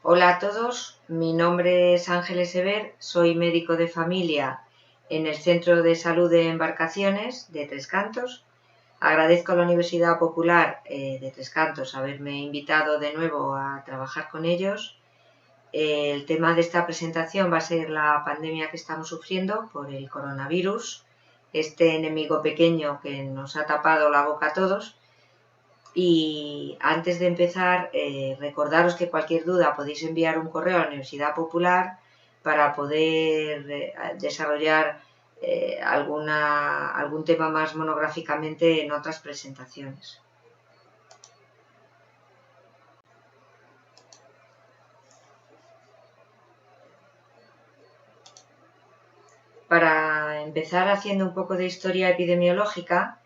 Hola a todos, mi nombre es Ángeles Sever, soy médico de familia en el Centro de Salud de Embarcaciones de Tres Cantos. Agradezco a la Universidad Popular de Tres Cantos haberme invitado de nuevo a trabajar con ellos. El tema de esta presentación va a ser la pandemia que estamos sufriendo por el coronavirus, este enemigo pequeño que nos ha tapado la boca a todos. Y antes de empezar, recordaros que cualquier duda podéis enviar un correo a la Universidad Popular para poder desarrollar algún tema más monográficamente en otras presentaciones. Para empezar haciendo un poco de historia epidemiológica,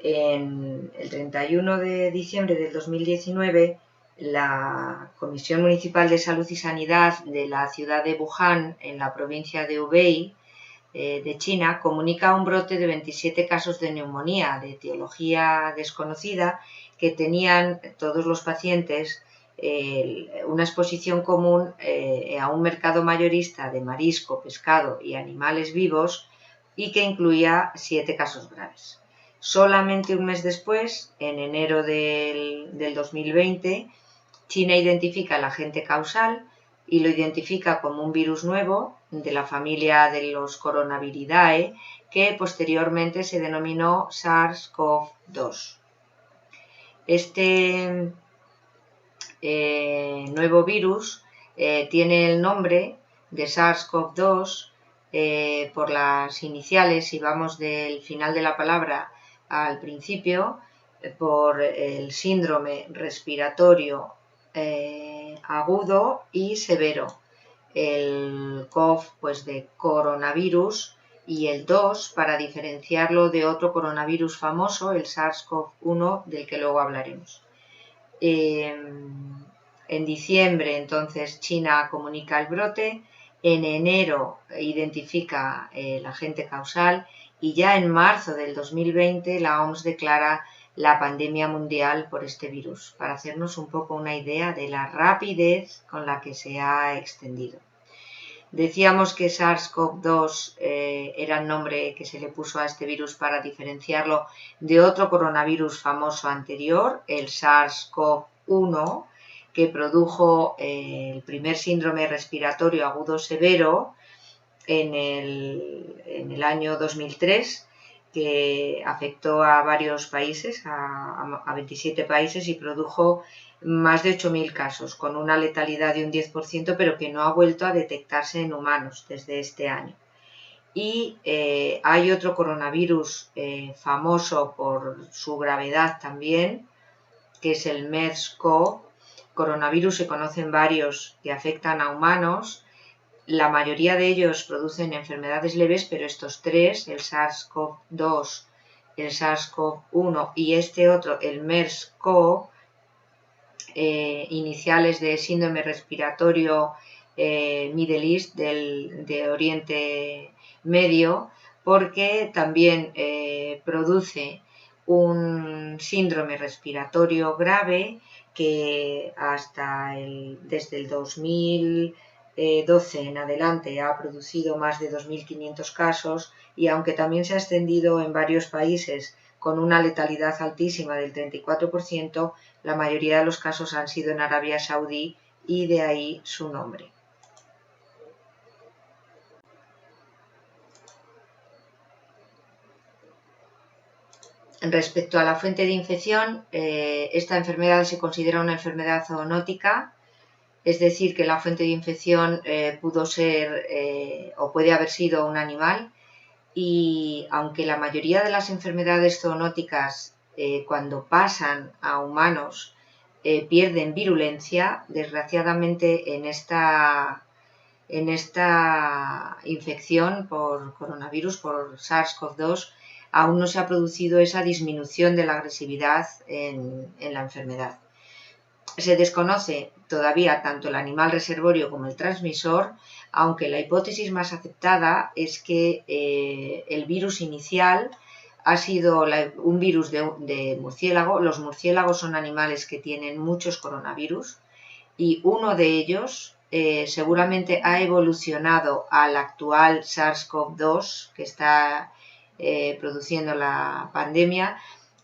el 31 de diciembre del 2019, la Comisión Municipal de Salud y Sanidad de la ciudad de Wuhan, en la provincia de Hubei, de China, comunica un brote de 27 casos de neumonía de etiología desconocida que tenían todos los pacientes una exposición común a un mercado mayorista de marisco, pescado y animales vivos y que incluía 7 casos graves. Solamente un mes después, en enero del 2020, China identifica el agente causal y lo identifica como un virus nuevo de la familia de los Coronaviridae, que posteriormente se denominó SARS-CoV-2. Este nuevo virus tiene el nombre de SARS-CoV-2 por las iniciales, si vamos del final de la palabra al principio, por el síndrome respiratorio agudo y severo. El CoV pues de coronavirus y el 2 para diferenciarlo de otro coronavirus famoso, el SARS-CoV-1, del que luego hablaremos. En diciembre entonces China comunica el brote, en enero identifica el agente causal y ya en marzo del 2020 la OMS declara la pandemia mundial por este virus, para hacernos un poco una idea de la rapidez con la que se ha extendido. Decíamos que SARS-CoV-2 era el nombre que se le puso a este virus para diferenciarlo de otro coronavirus famoso anterior, el SARS-CoV-1, que produjo el primer síndrome respiratorio agudo severo en el año 2003, que afectó a varios países, a 27 países, y produjo más de 8.000 casos, con una letalidad de un 10%, pero que no ha vuelto a detectarse en humanos desde este año. Y hay otro coronavirus famoso por su gravedad también, que es el MERS-CoV. Coronavirus se conocen varios que afectan a humanos. La mayoría de ellos producen enfermedades leves, pero estos tres, el SARS-CoV-2, el SARS-CoV-1 y este otro, el MERS-CoV, iniciales de síndrome respiratorio Middle East, de Oriente Medio, porque también produce un síndrome respiratorio grave que desde el 2012 en adelante ha producido más de 2.500 casos, y aunque también se ha extendido en varios países con una letalidad altísima del 34%, la mayoría de los casos han sido en Arabia Saudí y de ahí su nombre. Respecto a la fuente de infección, esta enfermedad se considera una enfermedad zoonótica, es decir, que la fuente de infección pudo ser o puede haber sido un animal, y aunque la mayoría de las enfermedades zoonóticas cuando pasan a humanos pierden virulencia, desgraciadamente en esta infección por coronavirus, por SARS-CoV-2, aún no se ha producido esa disminución de la agresividad en la enfermedad. Se desconoce todavía tanto el animal reservorio como el transmisor, aunque la hipótesis más aceptada es que el virus inicial ha sido un virus de murciélago. Los murciélagos son animales que tienen muchos coronavirus y uno de ellos seguramente ha evolucionado al actual SARS-CoV-2 que está produciendo la pandemia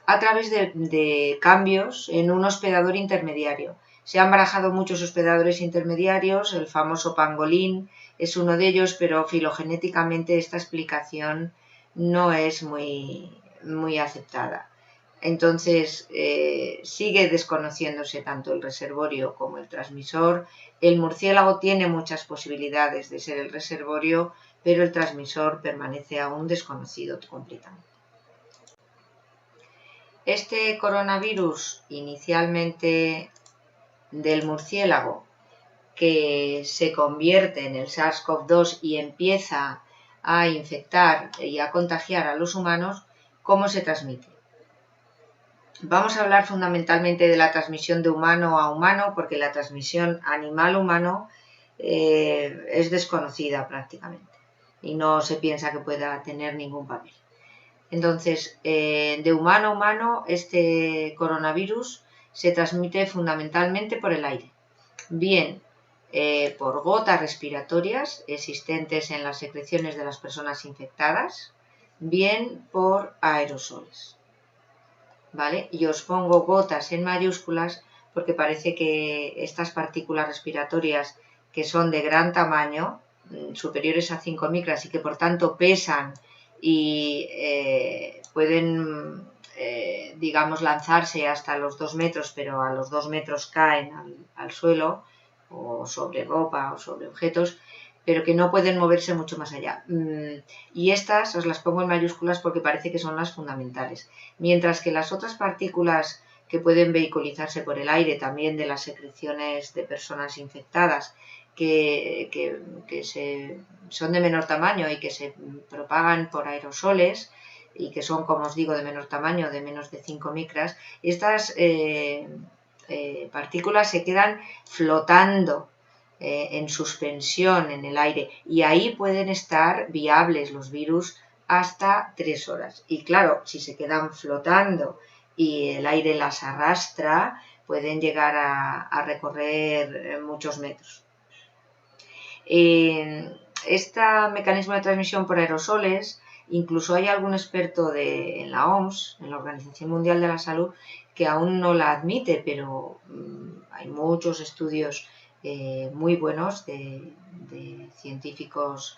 a través de cambios en un hospedador intermediario. Se han barajado muchos hospedadores intermediarios, el famoso pangolín es uno de ellos, pero filogenéticamente esta explicación no es muy aceptada. Entonces, sigue desconociéndose tanto el reservorio como el transmisor. El murciélago tiene muchas posibilidades de ser el reservorio, pero el transmisor permanece aún desconocido completamente. Este coronavirus, inicialmente del murciélago, que se convierte en el SARS-CoV-2 y empieza a infectar y a contagiar a los humanos, ¿cómo se transmite? Vamos a hablar fundamentalmente de la transmisión de humano a humano, porque la transmisión animal-humano es desconocida prácticamente y no se piensa que pueda tener ningún papel. Entonces, de humano a humano, este coronavirus se transmite fundamentalmente por el aire, bien por gotas respiratorias existentes en las secreciones de las personas infectadas, bien por aerosoles. ¿Vale? Y os pongo gotas en mayúsculas porque parece que estas partículas respiratorias que son de gran tamaño, superiores a 5 micras y que por tanto pesan y pueden, digamos, lanzarse hasta los 2 metros, pero a los 2 metros caen al suelo o sobre ropa o sobre objetos, pero que no pueden moverse mucho más allá. Y estas os las pongo en mayúsculas porque parece que son las fundamentales. Mientras que las otras partículas que pueden vehiculizarse por el aire, también de las secreciones de personas infectadas, que son de menor tamaño y que se propagan por aerosoles y que son, como os digo, de menor tamaño, de menos de 5 micras, estas partículas se quedan flotando en suspensión en el aire y ahí pueden estar viables los virus hasta 3 horas. Y claro, si se quedan flotando y el aire las arrastra, pueden llegar a recorrer muchos metros. Este mecanismo de transmisión por aerosoles, incluso hay algún experto en la OMS, en la Organización Mundial de la Salud, que aún no la admite, pero hay muchos estudios muy buenos de científicos.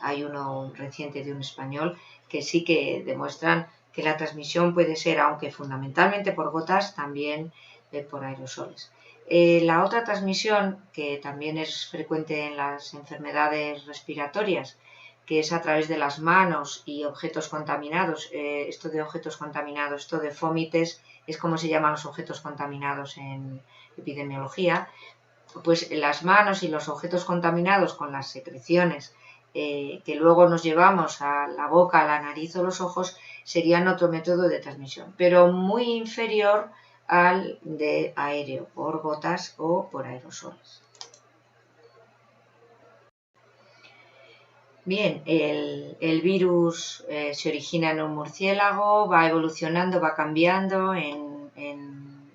Hay uno reciente de un español que sí que demuestran que la transmisión puede ser, aunque fundamentalmente por gotas, también por aerosoles. La otra transmisión, que también es frecuente en las enfermedades respiratorias, que es a través de las manos y objetos contaminados, esto de objetos contaminados, esto de fómites, es como se llaman los objetos contaminados en epidemiología, pues las manos y los objetos contaminados con las secreciones que luego nos llevamos a la boca, a la nariz o los ojos, serían otro método de transmisión, pero muy inferior al de aéreo, por gotas o por aerosoles. Bien, el virus se origina en un murciélago, va evolucionando, va cambiando en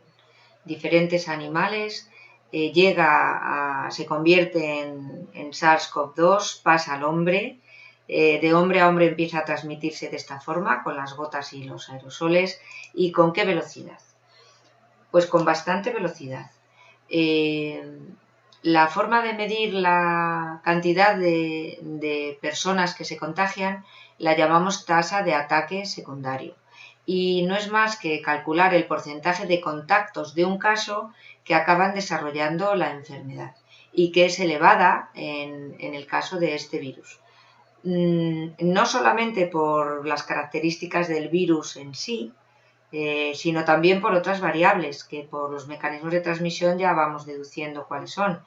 diferentes animales, se convierte en SARS-CoV-2, pasa al hombre, de hombre a hombre empieza a transmitirse de esta forma, con las gotas y los aerosoles. ¿Y con qué velocidad? Pues con bastante velocidad. La forma de medir la cantidad de personas que se contagian la llamamos tasa de ataque secundario. Y no es más que calcular el porcentaje de contactos de un caso que acaban desarrollando la enfermedad y que es elevada en el caso de este virus. No solamente por las características del virus en sí, sino también por otras variables que por los mecanismos de transmisión ya vamos deduciendo cuáles son.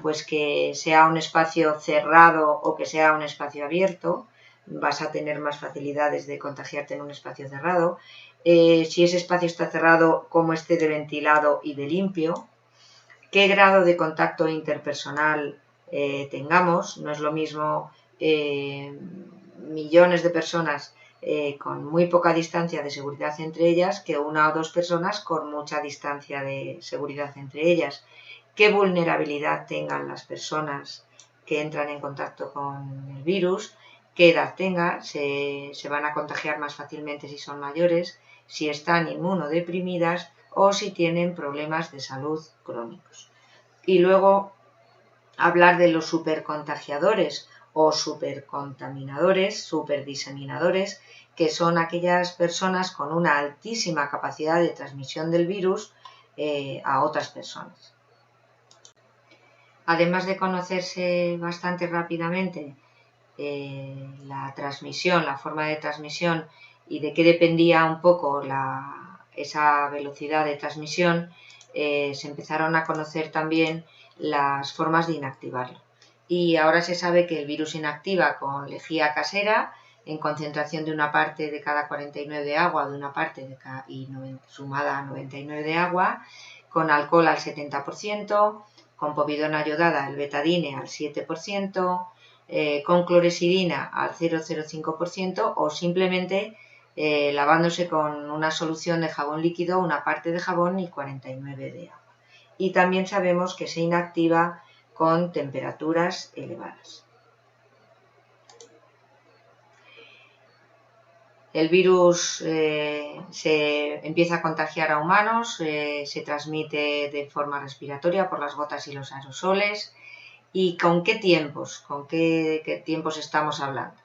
Pues que sea un espacio cerrado o que sea un espacio abierto, vas a tener más facilidades de contagiarte en un espacio cerrado. Si ese espacio está cerrado, cómo esté de ventilado y de limpio. Qué grado de contacto interpersonal tengamos. No es lo mismo millones de personas con muy poca distancia de seguridad entre ellas que una o dos personas con mucha distancia de seguridad entre ellas. qué vulnerabilidad tengan las personas que entran en contacto con el virus, qué edad tengan, se van a contagiar más fácilmente si son mayores, si están inmunodeprimidas o si tienen problemas de salud crónicos. Y luego hablar de los supercontagiadores o supercontaminadores, superdiseminadores, que son aquellas personas con una altísima capacidad de transmisión del virus a otras personas. Además de conocerse bastante rápidamente la transmisión, la forma de transmisión y de qué dependía un poco esa velocidad de transmisión, se empezaron a conocer también las formas de inactivarlo. Y ahora se sabe que el virus inactiva con lejía casera en concentración de una parte de cada 49 de agua, de una parte sumada a 99 de agua, con alcohol al 70%, con povidona iodada, el betadine al 7%, con clorexidina al 0,05% o simplemente lavándose con una solución de jabón líquido, una parte de jabón y 49 de agua. Y también sabemos que se inactiva con temperaturas elevadas. El virus se empieza a contagiar a humanos, se transmite de forma respiratoria por las gotas y los aerosoles. ¿Y con qué tiempos? ¿Con qué tiempos estamos hablando?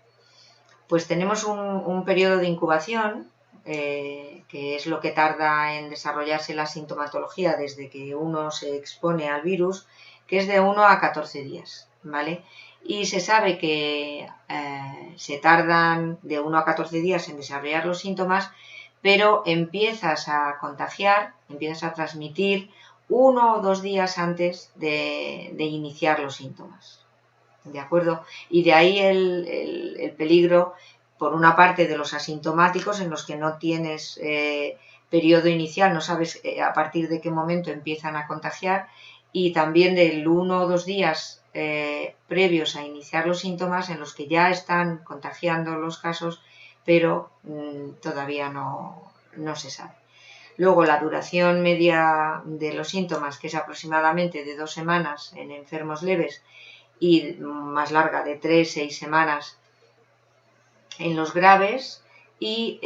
Pues tenemos un periodo de incubación, que es lo que tarda en desarrollarse la sintomatología desde que uno se expone al virus, que es de 1 a 14 días, ¿vale? Y se sabe que se tardan de 1 a 14 días en desarrollar los síntomas, pero empiezas a contagiar, empiezas a transmitir 1 o 2 días antes de iniciar los síntomas, ¿de acuerdo? Y de ahí el peligro, por una parte, de los asintomáticos, en los que no tienes periodo inicial, no sabes a partir de qué momento empiezan a contagiar, y también del 1 o 2 días previos a iniciar los síntomas, en los que ya están contagiando los casos, pero todavía no se sabe. Luego, la duración media de los síntomas, que es aproximadamente de 2 semanas en enfermos leves y más larga de 3-6 semanas en los graves, y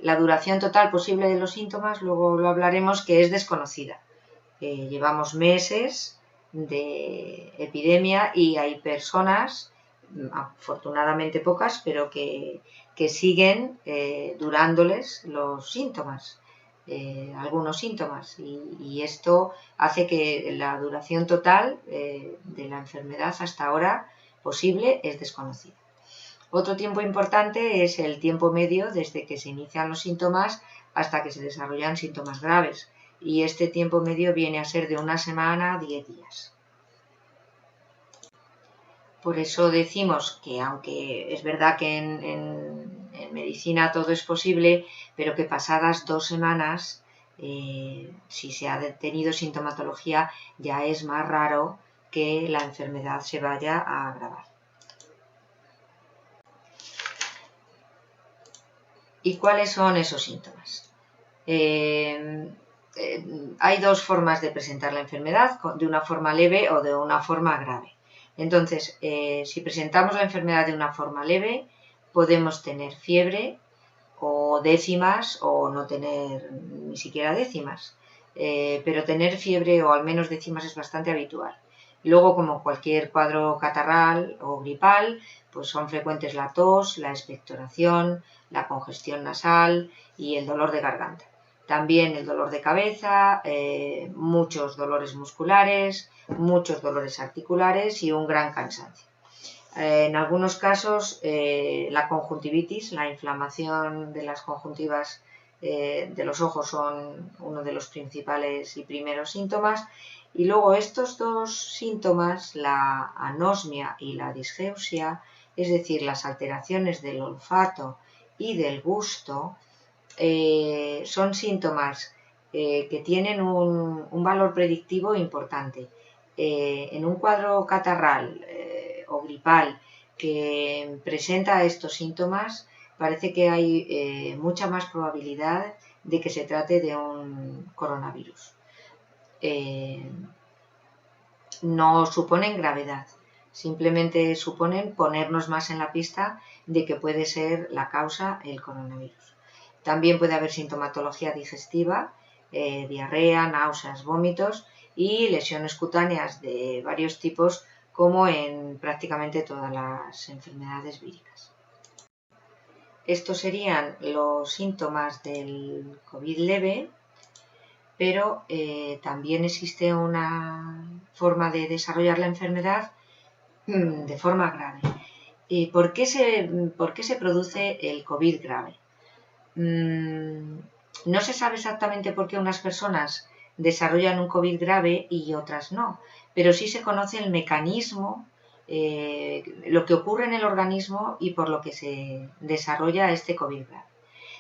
la duración total posible de los síntomas, luego lo hablaremos, que es desconocida. Llevamos meses de epidemia y hay personas, afortunadamente pocas, pero que siguen durándoles los síntomas. Algunos síntomas, y esto hace que la duración total de la enfermedad hasta ahora posible es desconocida. Otro tiempo importante es el tiempo medio desde que se inician los síntomas hasta que se desarrollan síntomas graves, y este tiempo medio viene a ser de 1 semana a 10 días. Por eso decimos que, aunque es verdad que en medicina todo es posible, pero que pasadas 2 semanas, si se ha tenido sintomatología, ya es más raro que la enfermedad se vaya a agravar. ¿Y cuáles son esos síntomas? Hay 2 formas de presentar la enfermedad, de una forma leve o de una forma grave. Entonces, si presentamos la enfermedad de una forma leve, podemos tener fiebre o décimas o no tener ni siquiera décimas, pero tener fiebre o al menos décimas es bastante habitual. Luego, como cualquier cuadro catarral o gripal, pues son frecuentes la tos, la expectoración, la congestión nasal y el dolor de garganta. También el dolor de cabeza, muchos dolores musculares, muchos dolores articulares y un gran cansancio. En algunos casos, la conjuntivitis, la inflamación de las conjuntivas de los ojos, son uno de los principales y primeros síntomas. Y luego estos 2 síntomas, la anosmia y la disgeusia, es decir, las alteraciones del olfato y del gusto, son síntomas que tienen un valor predictivo importante. En un cuadro catarral o gripal que presenta estos síntomas, parece que hay mucha más probabilidad de que se trate de un coronavirus. no suponen gravedad, simplemente suponen ponernos más en la pista de que puede ser la causa el coronavirus. También puede haber sintomatología digestiva, diarrea, náuseas, vómitos y lesiones cutáneas de varios tipos, como en prácticamente todas las enfermedades víricas. Estos serían los síntomas del COVID leve, pero también existe una forma de desarrollar la enfermedad de forma grave. ¿Por qué se produce el COVID grave? No se sabe exactamente por qué unas personas desarrollan un COVID grave y otras no, pero sí se conoce el mecanismo, lo que ocurre en el organismo y por lo que se desarrolla este COVID grave.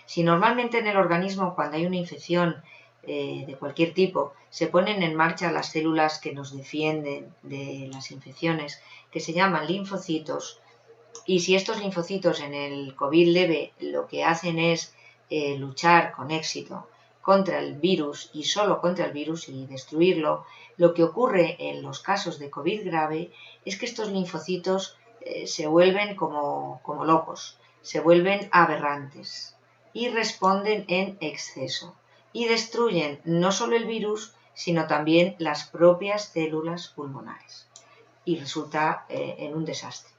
Si normalmente en el organismo, cuando hay una infección de cualquier tipo, se ponen en marcha las células que nos defienden de las infecciones, que se llaman linfocitos, y si estos linfocitos en el COVID leve lo que hacen es luchar con éxito contra el virus y solo contra el virus y destruirlo, lo que ocurre en los casos de COVID grave es que estos linfocitos se vuelven como locos, se vuelven aberrantes y responden en exceso y destruyen no solo el virus, sino también las propias células pulmonares y resulta en un desastre.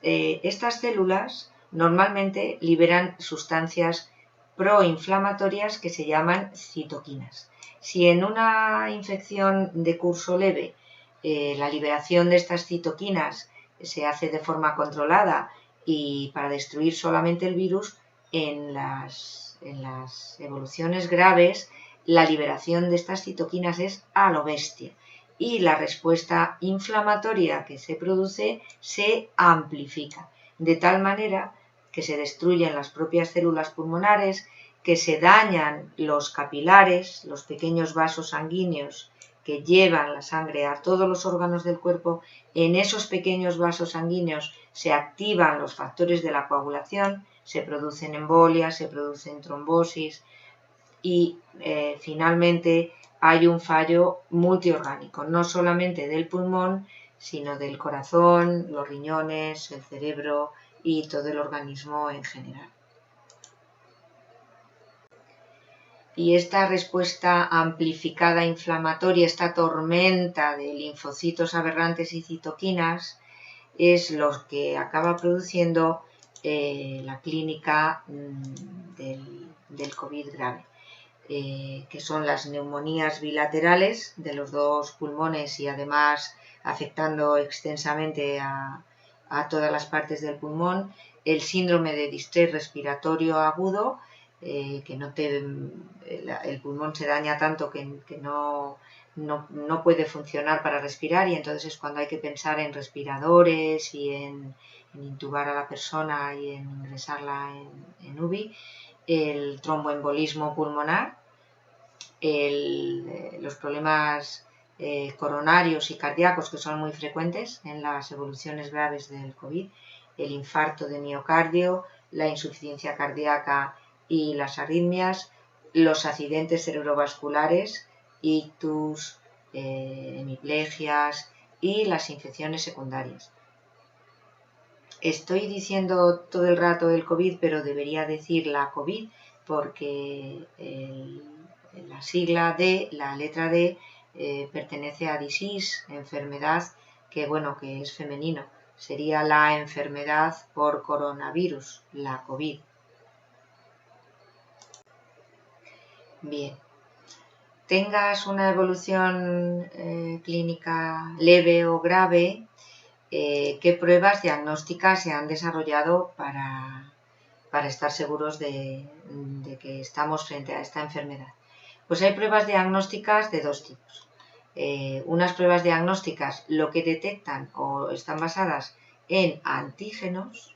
Estas células normalmente liberan sustancias proinflamatorias que se llaman citoquinas. Si en una infección de curso leve la liberación de estas citoquinas se hace de forma controlada y para destruir solamente el virus, en las evoluciones graves la liberación de estas citoquinas es a lo bestia y la respuesta inflamatoria que se produce se amplifica, de tal manera que se destruyen las propias células pulmonares, que se dañan los capilares, los pequeños vasos sanguíneos que llevan la sangre a todos los órganos del cuerpo. En esos pequeños vasos sanguíneos se activan los factores de la coagulación, se producen embolias, se producen trombosis y finalmente hay un fallo multiorgánico, no solamente del pulmón, sino del corazón, los riñones, el cerebro y todo el organismo en general. Y esta respuesta amplificada inflamatoria, esta tormenta de linfocitos aberrantes y citoquinas, es lo que acaba produciendo la clínica del COVID grave. Que son las neumonías bilaterales de los dos pulmones y además afectando extensamente a todas las partes del pulmón, el síndrome de distrés respiratorio agudo, que el pulmón se daña tanto que no puede funcionar para respirar, y entonces es cuando hay que pensar en respiradores y en intubar a la persona y en ingresarla en UBI, el tromboembolismo pulmonar, los problemas coronarios y cardíacos que son muy frecuentes en las evoluciones graves del COVID, el infarto de miocardio, la insuficiencia cardíaca y las arritmias, los accidentes cerebrovasculares, ictus, hemiplegias y las infecciones secundarias. Estoy diciendo todo el rato el COVID, pero debería decir la COVID porque la sigla D, la letra D, pertenece a disease, enfermedad, que es femenino. Sería la enfermedad por coronavirus, la COVID. Bien. Tengas una evolución clínica leve o grave, ¿qué pruebas diagnósticas se han desarrollado para estar seguros de que estamos frente a esta enfermedad? Pues hay pruebas diagnósticas de dos tipos. Unas pruebas diagnósticas lo que detectan o están basadas en antígenos,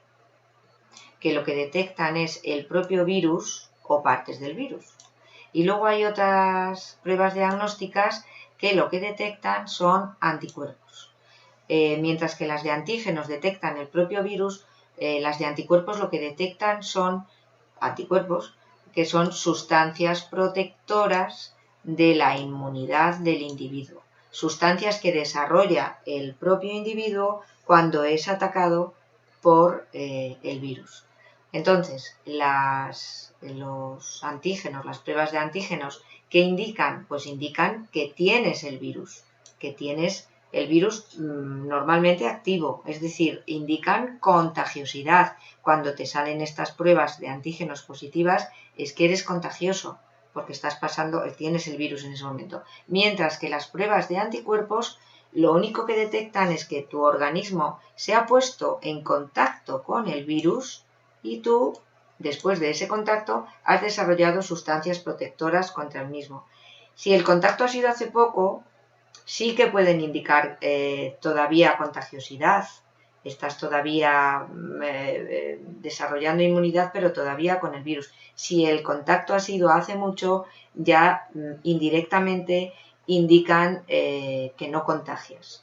que lo que detectan es el propio virus o partes del virus. Y luego hay otras pruebas diagnósticas que lo que detectan son anticuerpos. Mientras que las de antígenos detectan el propio virus, las de anticuerpos lo que detectan son anticuerpos, que son sustancias protectoras de la inmunidad del individuo. sustancias que desarrolla el propio individuo cuando es atacado por el virus. Entonces, los antígenos, las pruebas de antígenos, ¿qué indican? Pues indican que tienes el virus, normalmente activo, es decir, indican contagiosidad. Cuando te salen estas pruebas de antígenos positivas es que eres contagioso, porque tienes el virus en ese momento. Mientras que las pruebas de anticuerpos lo único que detectan es que tu organismo se ha puesto en contacto con el virus y tú, después de ese contacto, has desarrollado sustancias protectoras contra el mismo. Si el contacto ha sido hace poco, sí que pueden indicar todavía contagiosidad. Estás todavía desarrollando inmunidad, pero todavía con el virus. Si el contacto ha sido hace mucho, ya indirectamente indican que no contagias.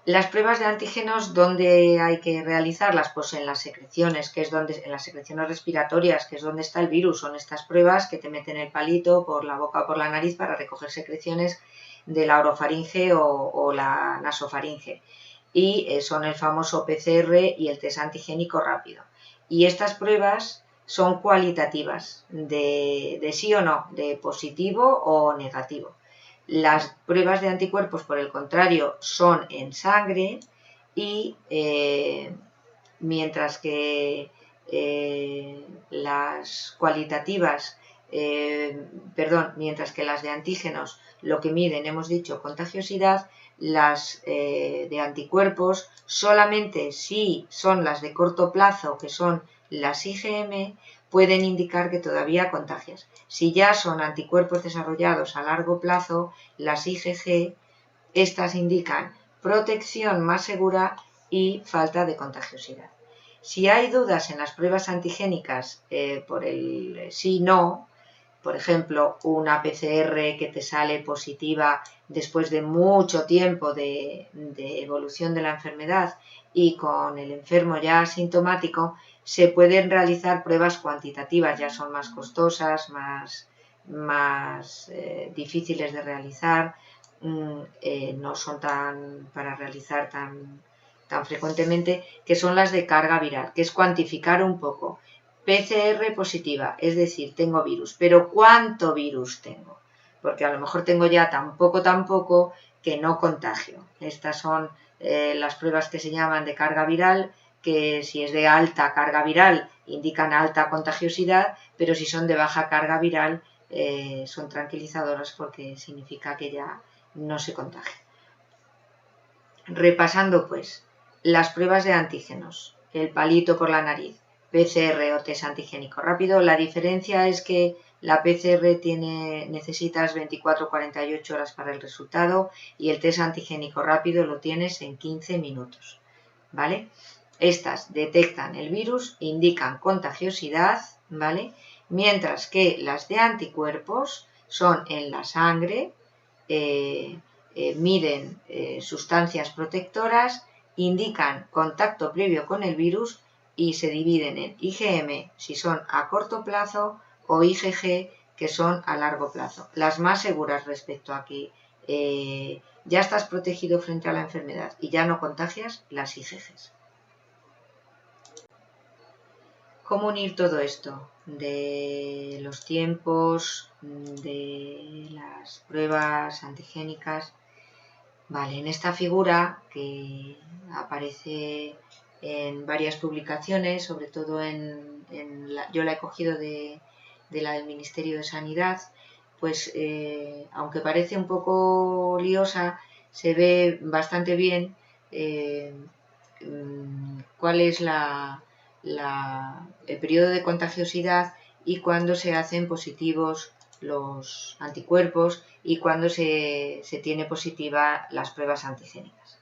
Las pruebas de antígenos, ¿dónde hay que realizarlas? Pues en las secreciones, en las secreciones respiratorias, que es donde está el virus. Son estas pruebas que te meten el palito por la boca o por la nariz para recoger secreciones de la orofaringe o la nasofaringe. Y son el famoso PCR y el test antigénico rápido. Y estas pruebas son cualitativas, de sí o no, de positivo o negativo. Las pruebas de anticuerpos, por el contrario, son en sangre y mientras que las cualitativas, mientras que las de antígenos lo que miden, hemos dicho, contagiosidad, las de anticuerpos solamente si son las de corto plazo, que son las IgM, pueden indicar que todavía contagias. Si ya son anticuerpos desarrollados a largo plazo, las IgG, estas indican protección más segura y falta de contagiosidad. Si hay dudas en las pruebas antigénicas por el sí-no, por ejemplo, una PCR que te sale positiva después de mucho tiempo de evolución de la enfermedad y con el enfermo ya asintomático, se pueden realizar pruebas cuantitativas, ya son más costosas, más difíciles de realizar, no son para realizar tan frecuentemente, que son las de carga viral, que es cuantificar un poco. PCR positiva, es decir, tengo virus, pero ¿cuánto virus tengo? Porque a lo mejor tengo ya tan poco que no contagio. Estas son las pruebas que se llaman de carga viral, que si es de alta carga viral indican alta contagiosidad, pero si son de baja carga viral son tranquilizadoras porque significa que ya no se contagia. Repasando pues, las pruebas de antígenos, el palito por la nariz, PCR o test antigénico rápido, la diferencia es que la PCR necesitas 24-48 horas para el resultado y el test antigénico rápido lo tienes en 15 minutos, ¿vale? Estas detectan el virus, indican contagiosidad, ¿vale? Mientras que las de anticuerpos son en la sangre, miden sustancias protectoras, indican contacto previo con el virus y se dividen en IgM si son a corto plazo o IgG que son a largo plazo. Las más seguras respecto a que ya estás protegido frente a la enfermedad y ya no contagias, las IgGs. ¿Cómo unir todo esto? De los tiempos, de las pruebas antigénicas. Vale, en esta figura que aparece en varias publicaciones, sobre todo yo la he cogido de la del Ministerio de Sanidad, pues aunque parece un poco liosa, se ve bastante bien cuál es el periodo de contagiosidad y cuándo se hacen positivos los anticuerpos y cuando se tiene positiva las pruebas antigénicas.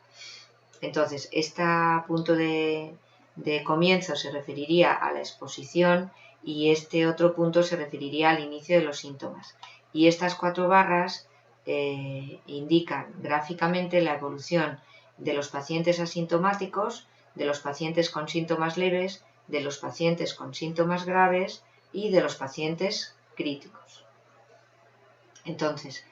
Entonces, este punto de comienzo se referiría a la exposición y este otro punto se referiría al inicio de los síntomas. Y estas 4 barras indican gráficamente la evolución de los pacientes asintomáticos, de los pacientes con síntomas leves, de los pacientes con síntomas graves y de los pacientes críticos. Entonces,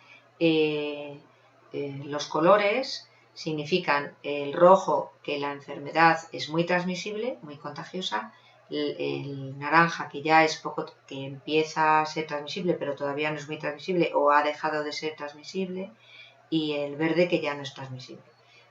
los colores significan el rojo, que la enfermedad es muy transmisible, muy contagiosa, el naranja, que ya es poco, que empieza a ser transmisible, pero todavía no es muy transmisible o ha dejado de ser transmisible, y el verde, que ya no es transmisible.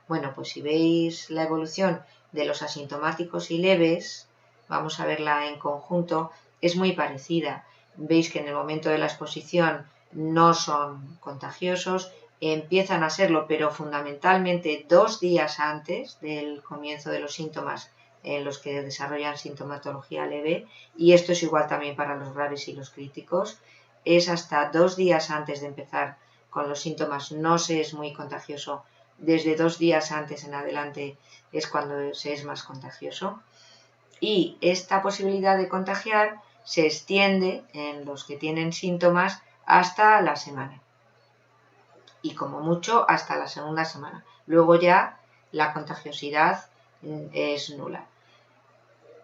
Bueno, pues si veis la evolución de los asintomáticos y leves, vamos a verla en conjunto, es muy parecida. Veis que en el momento de la exposición no son contagiosos, empiezan a serlo, pero fundamentalmente 2 días antes del comienzo de los síntomas en los que desarrollan sintomatología leve, y esto es igual también para los graves y los críticos, es hasta 2 días antes de empezar con los síntomas, no se es muy contagioso. Desde 2 días antes en adelante es cuando se es más contagioso. Y esta posibilidad de contagiar se extiende en los que tienen síntomas hasta la semana. Y como mucho hasta la segunda semana. Luego ya la contagiosidad es nula.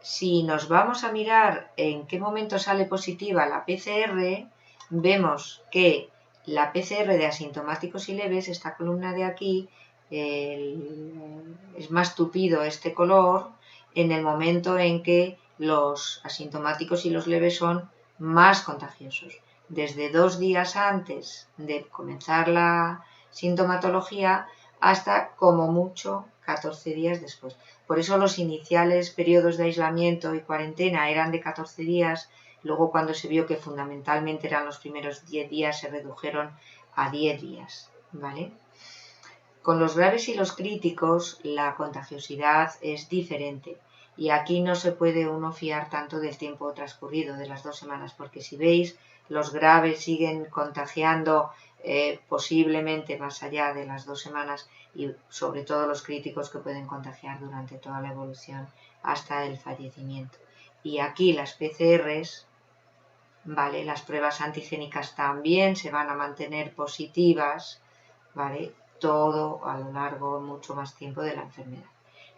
Si nos vamos a mirar en qué momento sale positiva la PCR, vemos que la PCR de asintomáticos y leves, esta columna de aquí, es más tupido este color en el momento en que los asintomáticos y los leves son más contagiosos. Desde 2 días antes de comenzar la sintomatología hasta como mucho 14 días después. Por eso los iniciales periodos de aislamiento y cuarentena eran de 14 días, luego cuando se vio que fundamentalmente eran los primeros 10 días se redujeron a 10 días, ¿vale? Con los graves y los críticos la contagiosidad es diferente y aquí no se puede uno fiar tanto del tiempo transcurrido, de las 2 semanas, porque si veis, los graves siguen contagiando posiblemente más allá de las 2 semanas y sobre todo los críticos que pueden contagiar durante toda la evolución hasta el fallecimiento. Y aquí las PCRs, ¿vale? Las pruebas antigénicas también se van a mantener positivas, ¿vale? Todo a lo largo mucho más tiempo de la enfermedad.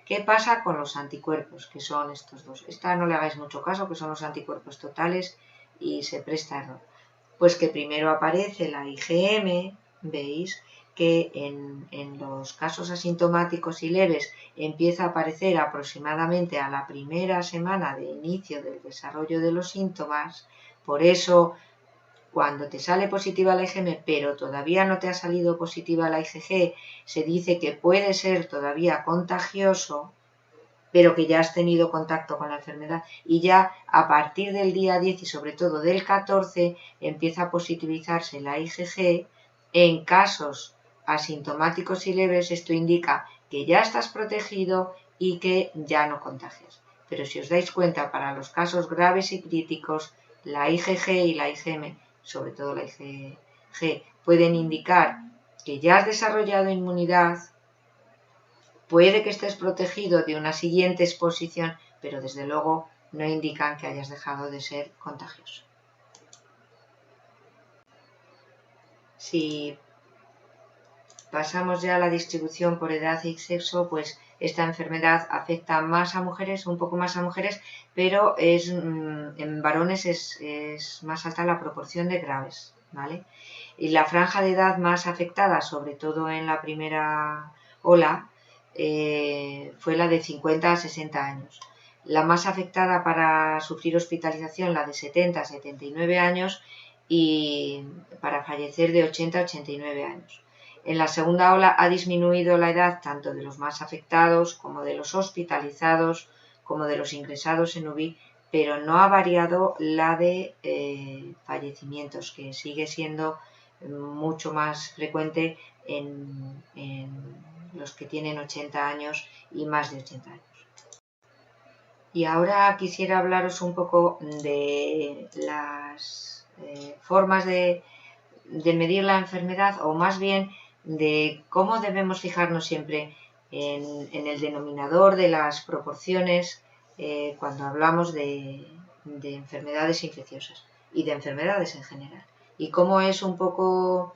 ¿Qué pasa con los anticuerpos? Que son estos dos. Esta no le hagáis mucho caso, que son los anticuerpos totales y se presta error. Pues que primero aparece la IgM, veis que en los casos asintomáticos y leves empieza a aparecer aproximadamente a la primera semana de inicio del desarrollo de los síntomas. Por eso, cuando te sale positiva la IgM, pero todavía no te ha salido positiva la IgG, se dice que puede ser todavía contagioso, pero que ya has tenido contacto con la enfermedad y ya a partir del día 10 y sobre todo del 14 empieza a positivizarse la IgG. En casos asintomáticos y leves esto indica que ya estás protegido y que ya no contagias. Pero si os dais cuenta, para los casos graves y críticos, la IgG y la IgM, sobre todo la IgG, pueden indicar que ya has desarrollado inmunidad. Puede que estés protegido de una siguiente exposición, pero desde luego no indican que hayas dejado de ser contagioso. Si pasamos ya a la distribución por edad y sexo, pues esta enfermedad afecta más a mujeres, un poco más a mujeres, pero en varones es más alta la proporción de graves, ¿vale? Y la franja de edad más afectada, sobre todo en la primera ola, fue la de 50 a 60 años. La más afectada para sufrir hospitalización, la de 70 a 79 años, y para fallecer de 80 a 89 años. En la segunda ola ha disminuido la edad tanto de los más afectados como de los hospitalizados, como de los ingresados en UBI, pero no ha variado la de fallecimientos, que sigue siendo mucho más frecuente en los que tienen 80 años y más de 80 años. Y ahora quisiera hablaros un poco de las formas de medir la enfermedad, o más bien de cómo debemos fijarnos siempre en el denominador de las proporciones cuando hablamos de enfermedades infecciosas y de enfermedades en general. Y cómo es un poco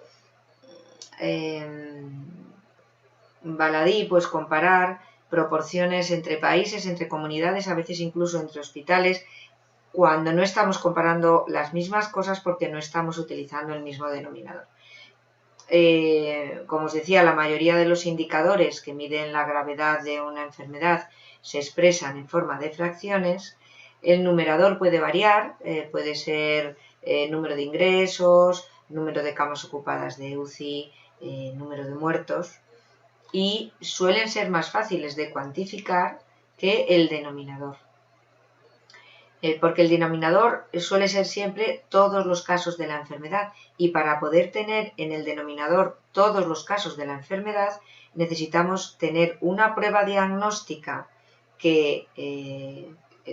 baladí pues comparar proporciones entre países, entre comunidades, a veces incluso entre hospitales, cuando no estamos comparando las mismas cosas porque no estamos utilizando el mismo denominador. como os decía, la mayoría de los indicadores que miden la gravedad de una enfermedad se expresan en forma de fracciones. El numerador puede variar, puede ser número de ingresos, número de camas ocupadas de UCI, número de muertos, y suelen ser más fáciles de cuantificar que el denominador. Porque el denominador suele ser siempre todos los casos de la enfermedad, y para poder tener en el denominador todos los casos de la enfermedad necesitamos tener una prueba diagnóstica que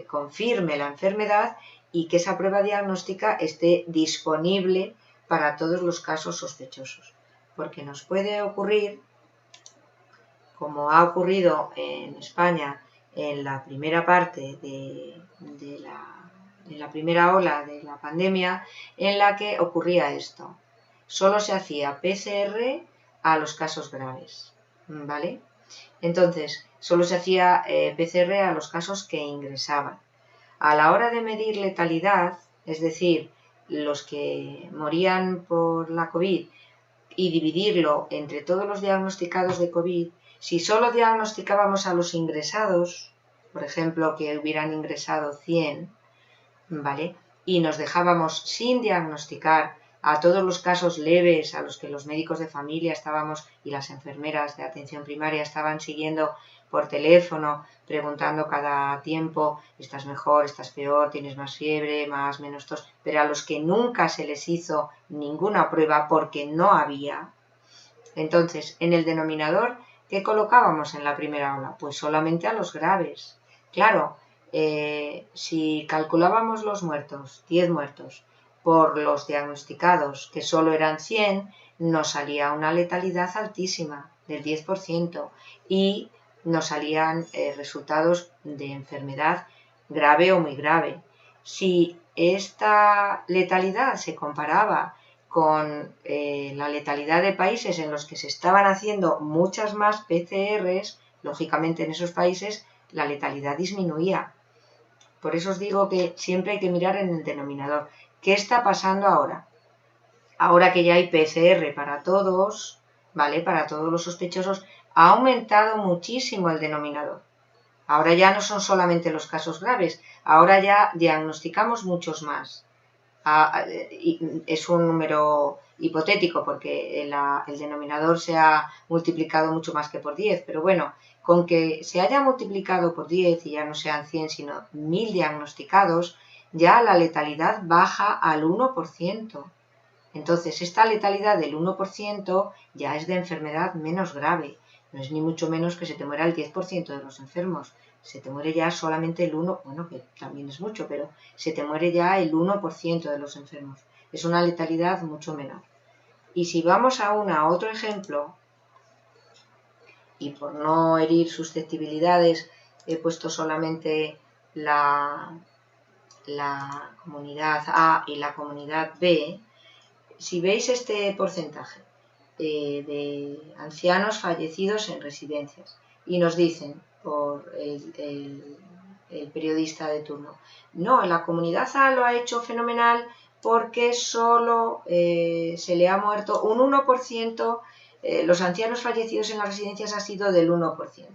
confirme la enfermedad y que esa prueba diagnóstica esté disponible para todos los casos sospechosos. Porque nos puede ocurrir, como ha ocurrido en España en la primera parte de la primera ola de la pandemia, en la que ocurría esto. Solo se hacía PCR a los casos graves, ¿vale? Entonces, solo se hacía PCR a los casos que ingresaban. A la hora de medir letalidad, es decir, los que morían por la COVID, y dividirlo entre todos los diagnosticados de COVID, si solo diagnosticábamos a los ingresados, por ejemplo, que hubieran ingresado 100, ¿vale? Y nos dejábamos sin diagnosticar a todos los casos leves a los que los médicos de familia estábamos y las enfermeras de atención primaria estaban siguiendo por teléfono, preguntando cada tiempo, ¿estás mejor, estás peor, tienes más fiebre, más, menos tos? Pero a los que nunca se les hizo ninguna prueba porque no había. Entonces, en el denominador, ¿qué colocábamos en la primera ola? Pues solamente a los graves. Claro, si calculábamos los muertos, 10 muertos, por los diagnosticados, que solo eran 100, nos salía una letalidad altísima, del 10%, y nos salían resultados de enfermedad grave o muy grave. Si esta letalidad se comparaba con la letalidad de países en los que se estaban haciendo muchas más PCRs, lógicamente en esos países la letalidad disminuía. Por eso os digo que siempre hay que mirar en el denominador. ¿Qué está pasando ahora? Ahora que ya hay PCR para todos, ¿vale? Para todos los sospechosos, ha aumentado muchísimo el denominador. Ahora ya no son solamente los casos graves, ahora ya diagnosticamos muchos más. Es un número hipotético porque el denominador se ha multiplicado mucho más que por 10, pero bueno, con que se haya multiplicado por 10 y ya no sean 100 sino 1000 diagnosticados, ya la letalidad baja al 1%. Entonces, esta letalidad del 1% ya es de enfermedad menos grave, no es ni mucho menos que se te muera el 10% de los enfermos. Se te muere ya solamente el 1%, bueno, que también es mucho, pero se te muere ya el 1% de los enfermos. Es una letalidad mucho menor. Y si vamos aún a otro ejemplo, y por no herir susceptibilidades, he puesto solamente la comunidad A y la comunidad B, si veis este porcentaje de ancianos fallecidos en residencias, y nos dicen por el periodista de turno, no, la comunidad A lo ha hecho fenomenal porque solo se le ha muerto un 1%, los ancianos fallecidos en las residencias ha sido del 1%,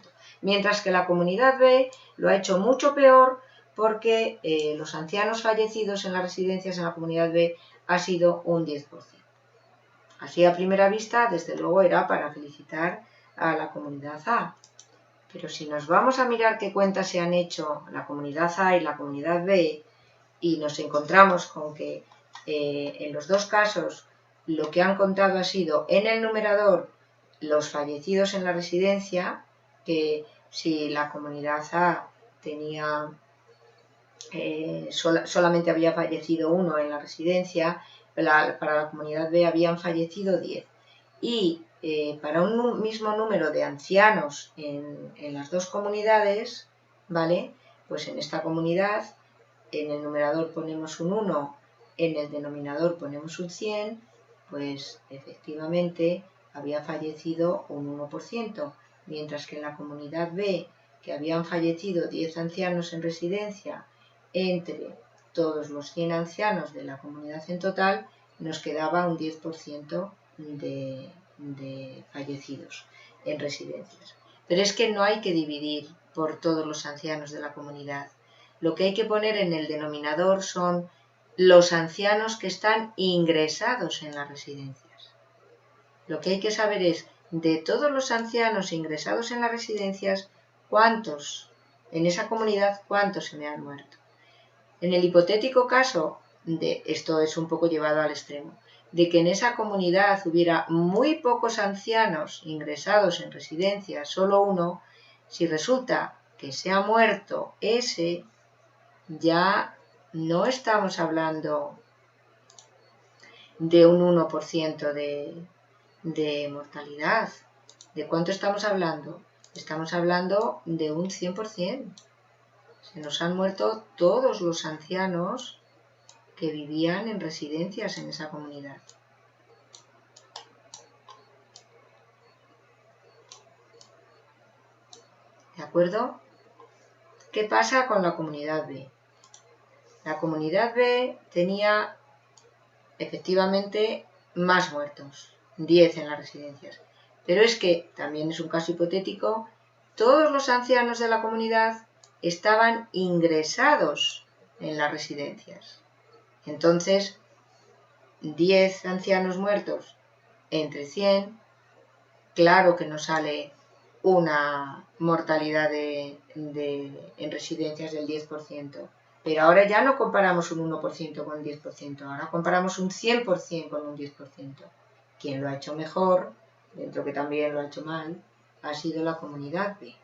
mientras que la comunidad B lo ha hecho mucho peor porque los ancianos fallecidos en las residencias en la comunidad B ha sido un 10%. Así a primera vista, desde luego, era para felicitar a la comunidad A. Pero si nos vamos a mirar qué cuentas se han hecho la comunidad A y la comunidad B, y nos encontramos con que en los dos casos lo que han contado ha sido en el numerador los fallecidos en la residencia, que si la comunidad A tenía solamente había fallecido uno en la residencia, para la comunidad B habían fallecido 10. Y para un mismo número de ancianos en las dos comunidades, ¿vale? Pues en esta comunidad, en el numerador ponemos un 1, en el denominador ponemos un 100, pues efectivamente había fallecido un 1%, mientras que en la comunidad B, que habían fallecido 10 ancianos en residencia, entre todos los 100 ancianos de la comunidad en total, nos quedaba un 10% de fallecidos en residencias. Pero es que no hay que dividir por todos los ancianos de la comunidad. Lo que hay que poner en el denominador son los ancianos que están ingresados en las residencias. Lo que hay que saber es, de todos los ancianos ingresados en las residencias, ¿cuántos en esa comunidad, cuántos se me han muerto? En el hipotético caso de, esto es un poco llevado al extremo, de que en esa comunidad hubiera muy pocos ancianos ingresados en residencias, solo uno, si resulta que se ha muerto ese, ya no estamos hablando de un 1% de mortalidad. ¿De cuánto estamos hablando? Estamos hablando de un 100%. Se nos han muerto todos los ancianos que vivían en residencias en esa comunidad. ¿De acuerdo? ¿Qué pasa con la comunidad B? La comunidad B tenía efectivamente más muertos, 10 en las residencias. Pero es que, también es un caso hipotético, todos los ancianos de la comunidad estaban ingresados en las residencias. Entonces, 10 ancianos muertos entre 100, claro que nos sale una mortalidad en residencias del 10%. Pero ahora ya no comparamos un 1% con un 10%, ahora comparamos un 100% con un 10%. Quien lo ha hecho mejor, dentro que también lo ha hecho mal, ha sido la comunidad B.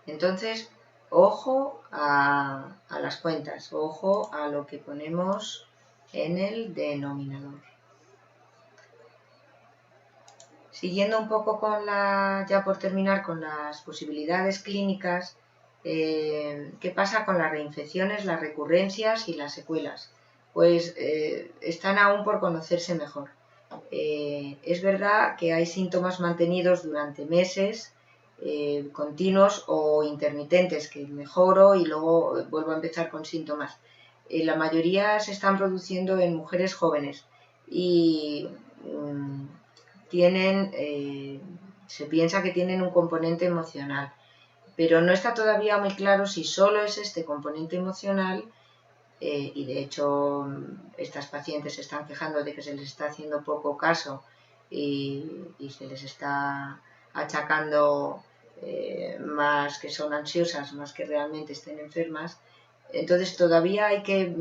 Entonces, ojo a las cuentas, ojo a lo que ponemos en el denominador. Siguiendo un poco con ya por terminar, con las posibilidades clínicas, ¿qué pasa con las reinfecciones, las recurrencias y las secuelas? Pues están aún por conocerse mejor. Es verdad que hay síntomas mantenidos durante meses, continuos o intermitentes, que mejoro y luego vuelvo a empezar con síntomas. La mayoría se están produciendo en mujeres jóvenes y se piensa que tienen un componente emocional, pero no está todavía muy claro si solo es este componente emocional, y de hecho estas pacientes se están quejando de que se les está haciendo poco caso y se les está achacando más que son ansiosas, más que realmente estén enfermas. Entonces todavía hay que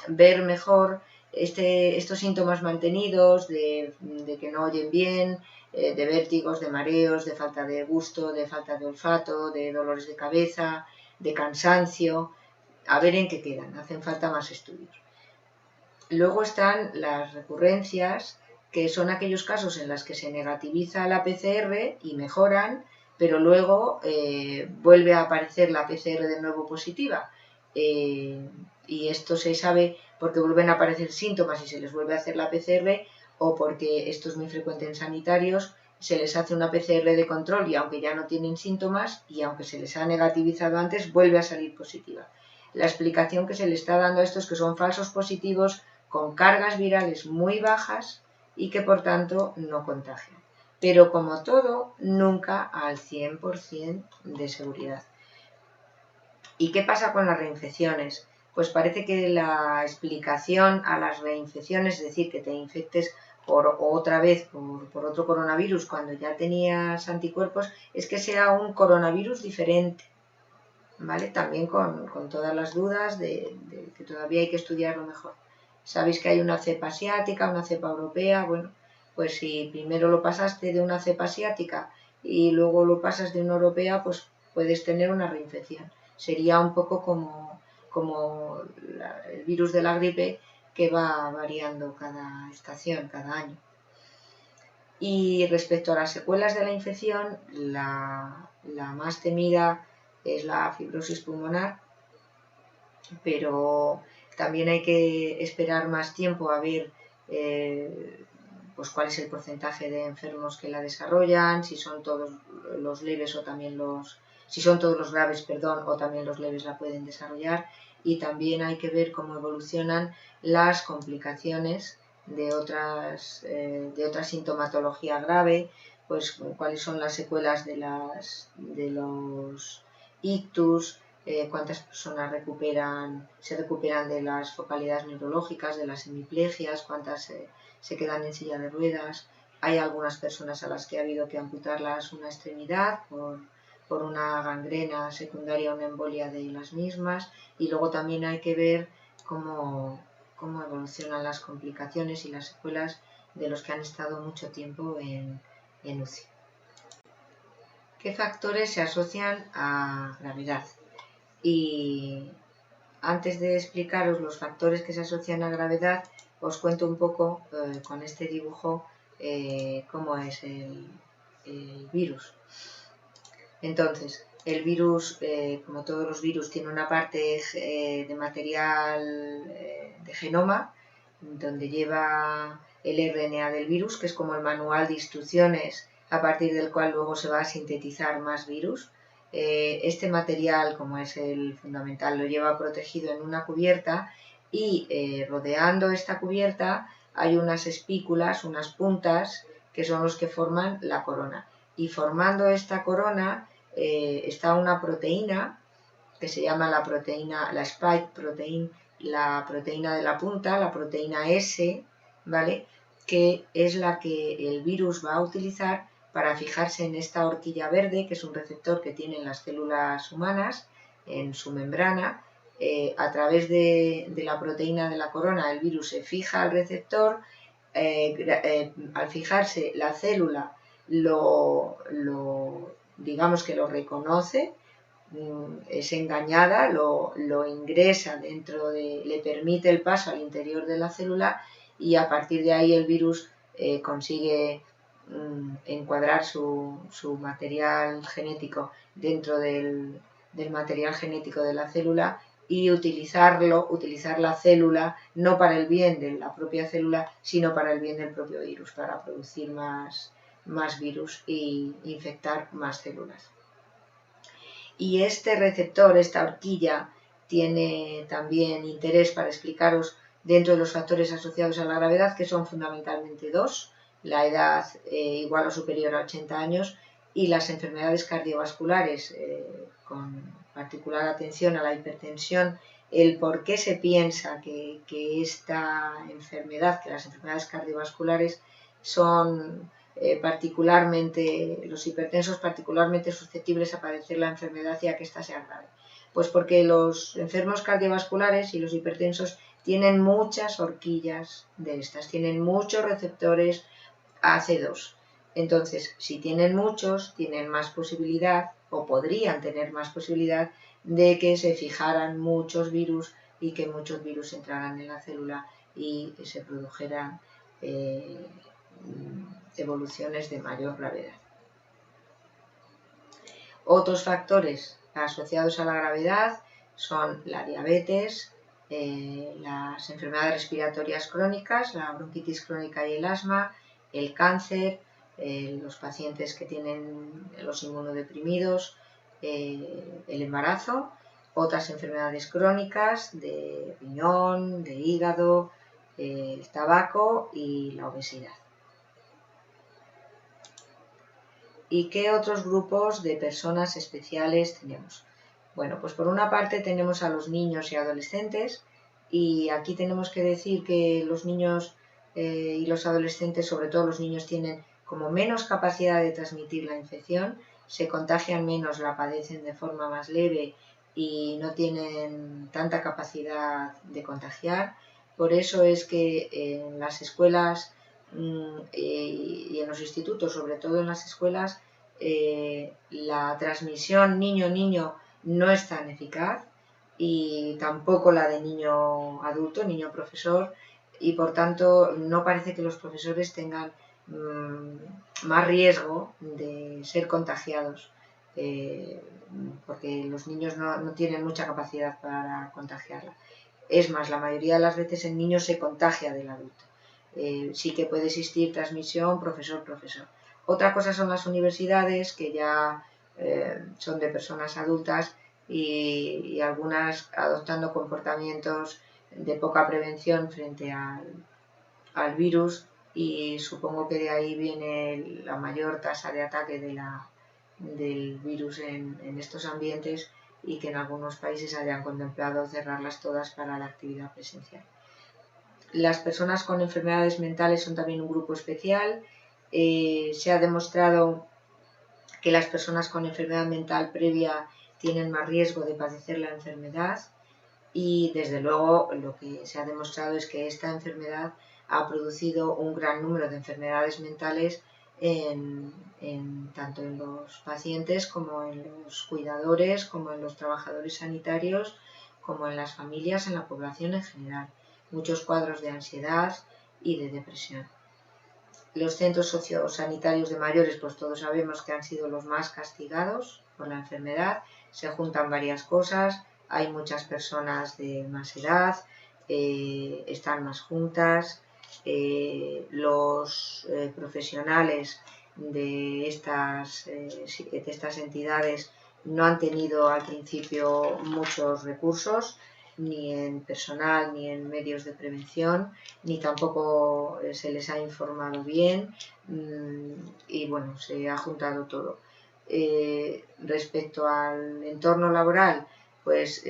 ver mejor estos síntomas mantenidos de que no oyen bien, de vértigos, de mareos, de falta de gusto, de falta de olfato, de dolores de cabeza, de cansancio. A ver en qué quedan, hacen falta más estudios. Luego están las recurrencias, que son aquellos casos en los que se negativiza la PCR y mejoran, pero luego vuelve a aparecer la PCR de nuevo positiva. Y esto se sabe porque vuelven a aparecer síntomas y se les vuelve a hacer la PCR, o porque esto es muy frecuente en sanitarios, se les hace una PCR de control y aunque ya no tienen síntomas y aunque se les ha negativizado antes, vuelve a salir positiva. La explicación que se le está dando a esto es que son falsos positivos con cargas virales muy bajas y que por tanto no contagian. Pero como todo, nunca al 100% de seguridad. ¿Y qué pasa con las reinfecciones? Pues parece que la explicación a las reinfecciones, es decir, que te infectes otra vez por otro coronavirus cuando ya tenías anticuerpos, es que sea un coronavirus diferente. ¿Vale? También con todas las dudas de que todavía hay que estudiarlo mejor. Sabéis que hay una cepa asiática, una cepa europea. Bueno, pues si primero lo pasaste de una cepa asiática y luego lo pasas de una europea, pues puedes tener una reinfección. Sería un poco como el virus de la gripe, que va variando cada estación, cada año. Y respecto a las secuelas de la infección, la más temida es la fibrosis pulmonar, pero también hay que esperar más tiempo a ver pues cuál es el porcentaje de enfermos que la desarrollan, si son todos los leves o también si son todos los graves, o también los leves la pueden desarrollar. y también hay que ver cómo evolucionan las complicaciones de otra sintomatología grave, pues cuáles son las secuelas de los ictus, cuántas personas se recuperan de las focalidades neurológicas, de las hemiplegias, cuántas se quedan en silla de ruedas. Hay algunas personas a las que ha habido que amputarlas una extremidad por una gangrena secundaria o una embolia de las mismas, y luego también hay que ver cómo evolucionan las complicaciones y las secuelas de los que han estado mucho tiempo en UCI. ¿Qué factores se asocian a gravedad? Y antes de explicaros los factores que se asocian a gravedad, os cuento un poco con este dibujo cómo es el virus. Entonces, el virus, como todos los virus, tiene una parte de material de genoma, donde lleva el RNA del virus, que es como el manual de instrucciones a partir del cual luego se va a sintetizar más virus. Este material, como es el fundamental, lo lleva protegido en una cubierta y rodeando esta cubierta hay unas espículas, unas puntas, que son los que forman la corona. Y formando esta corona está una proteína que se llama la spike protein, la proteína de la punta, la proteína S, ¿vale? Que es la que el virus va a utilizar para fijarse en esta horquilla verde, que es un receptor que tienen las células humanas en su membrana. A través de la proteína de la corona, el virus se fija al receptor. Al fijarse, la célula digamos que lo reconoce, es engañada, lo ingresa le permite el paso al interior de la célula, y a partir de ahí el virus consigue encuadrar su material genético dentro del material genético de la célula y utilizar la célula no para el bien de la propia célula, sino para el bien del propio virus, para producir más virus e infectar más células. Y este receptor, esta horquilla, tiene también interés para explicaros dentro de los factores asociados a la gravedad, que son fundamentalmente dos: la edad igual o superior a 80 años y las enfermedades cardiovasculares, con particular atención a la hipertensión. El por qué se piensa que esta enfermedad, que las enfermedades cardiovasculares son los hipertensos particularmente susceptibles a padecer la enfermedad y a que ésta sea grave. Pues porque los enfermos cardiovasculares y los hipertensos tienen muchas horquillas de estas, tienen muchos receptores AC2. Entonces, si tienen muchos, tienen más posibilidad, o podrían tener más posibilidad, de que se fijaran muchos virus y que muchos virus entraran en la célula y se produjeran evoluciones de mayor gravedad. Otros factores asociados a la gravedad son la diabetes, las enfermedades respiratorias crónicas, la bronquitis crónica y el asma, el cáncer, los pacientes que tienen los inmunodeprimidos, el embarazo, otras enfermedades crónicas de riñón, de hígado, el tabaco y la obesidad. ¿Y qué otros grupos de personas especiales tenemos? Bueno, pues por una parte tenemos a los niños y adolescentes, y aquí tenemos que decir que los niños y los adolescentes, sobre todo los niños, tienen como menos capacidad de transmitir la infección, se contagian menos, la padecen de forma más leve y no tienen tanta capacidad de contagiar. Por eso es que en las escuelas y en los institutos, sobre todo en las escuelas, la transmisión niño-niño no es tan eficaz, y tampoco la de niño-adulto, niño-profesor, y por tanto no parece que los profesores tengan más riesgo de ser contagiados, porque los niños no tienen mucha capacidad para contagiarla. Es más, la mayoría de las veces el niño se contagia del adulto. Sí que puede existir transmisión profesor-profesor. Otra cosa son las universidades, que ya son de personas adultas y algunas adoptando comportamientos de poca prevención frente al virus, y supongo que de ahí viene la mayor tasa de ataque del virus en estos ambientes, y que en algunos países hayan contemplado cerrarlas todas para la actividad presencial. Las personas con enfermedades mentales son también un grupo especial. Se ha demostrado que las personas con enfermedad mental previa tienen más riesgo de padecer la enfermedad, y desde luego lo que se ha demostrado es que esta enfermedad ha producido un gran número de enfermedades mentales tanto en los pacientes como en los cuidadores, como en los trabajadores sanitarios, como en las familias, en la población en general. Muchos cuadros de ansiedad y de depresión. Los centros sociosanitarios de mayores, pues todos sabemos que han sido los más castigados por la enfermedad. Se juntan varias cosas, hay muchas personas de más edad, están más juntas, los profesionales de estas entidades no han tenido al principio muchos recursos, ni en personal, ni en medios de prevención, ni tampoco se les ha informado bien, y bueno, se ha juntado todo. Respecto al entorno laboral, pues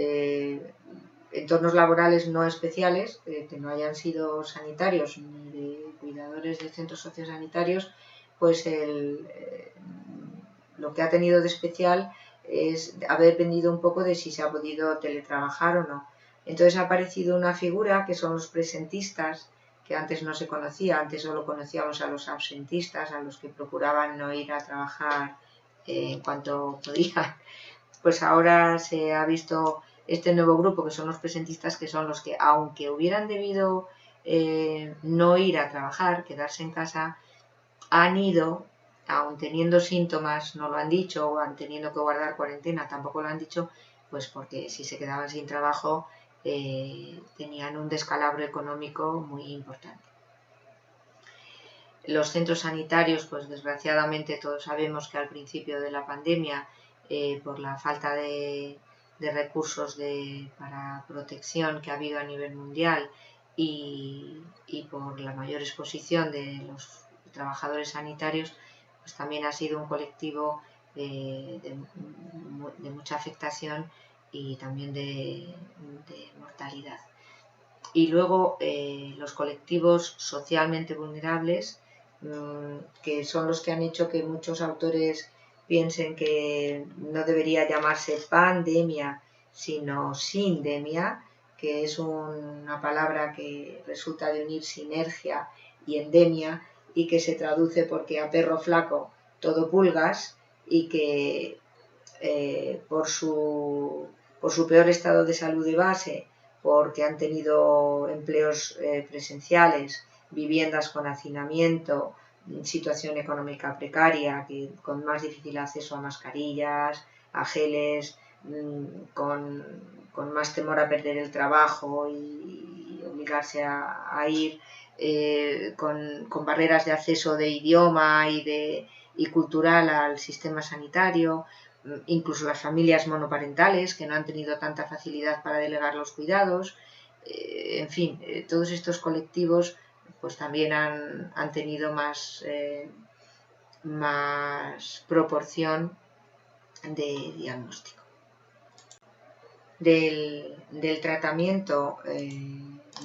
entornos laborales no especiales, que no hayan sido sanitarios ni de cuidadores de centros sociosanitarios, pues lo que ha tenido de especial es haber dependido un poco de si se ha podido teletrabajar o no. Entonces ha aparecido una figura que son los presentistas, que antes no se conocía, antes solo conocíamos a los ausentistas, a los que procuraban no ir a trabajar en cuanto podían. Pues ahora se ha visto este nuevo grupo, que son los presentistas, que son los que, aunque hubieran debido no ir a trabajar, quedarse en casa, han ido, aun teniendo síntomas, no lo han dicho, o han tenido que guardar cuarentena, tampoco lo han dicho, pues porque si se quedaban sin trabajo tenían un descalabro económico muy importante. Los centros sanitarios, pues desgraciadamente todos sabemos que al principio de la pandemia, por la falta de recursos para protección que ha habido a nivel mundial, y por la mayor exposición de los trabajadores sanitarios, pues también ha sido un colectivo de mucha afectación y también de mortalidad. Y luego los colectivos socialmente vulnerables, que son los que han hecho que muchos autores piensen que no debería llamarse pandemia, sino sindemia, que es una palabra que resulta de unir sinergia y endemia, y que se traduce porque a perro flaco todo pulgas, y que por su peor estado de salud de base, porque han tenido empleos presenciales, viviendas con hacinamiento, situación económica precaria, con más difícil acceso a mascarillas, a geles, con más temor a perder el trabajo y obligarse a ir, con barreras de acceso de idioma y cultural al sistema sanitario. Incluso las familias monoparentales, que no han tenido tanta facilidad para delegar los cuidados. En fin, todos estos colectivos pues también han tenido más proporción de diagnóstico. Del tratamiento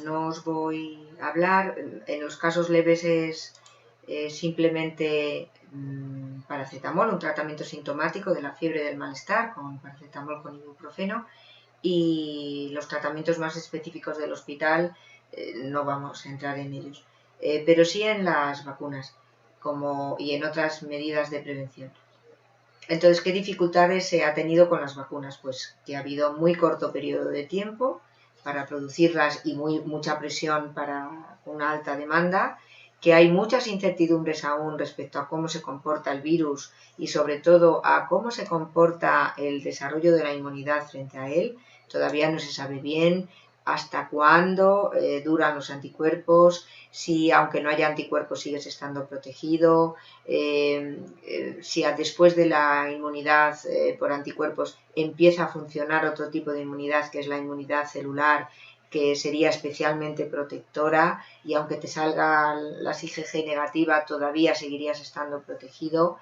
no os voy a hablar. En los casos leves es simplemente paracetamol, un tratamiento sintomático de la fiebre del malestar con paracetamol con ibuprofeno, y los tratamientos más específicos del hospital no vamos a entrar en ellos, pero sí en las vacunas y en otras medidas de prevención. Entonces, ¿qué dificultades se ha tenido con las vacunas? Pues que ha habido muy corto periodo de tiempo para producirlas y mucha presión para una alta demanda, que hay muchas incertidumbres aún respecto a cómo se comporta el virus y sobre todo a cómo se comporta el desarrollo de la inmunidad frente a él. Todavía no se sabe bien. hasta cuándo duran los anticuerpos, si aunque no haya anticuerpos sigues estando protegido, si después de la inmunidad por anticuerpos empieza a funcionar otro tipo de inmunidad, que es la inmunidad celular, que sería especialmente protectora, y aunque te salga la IgG negativa todavía seguirías estando protegido.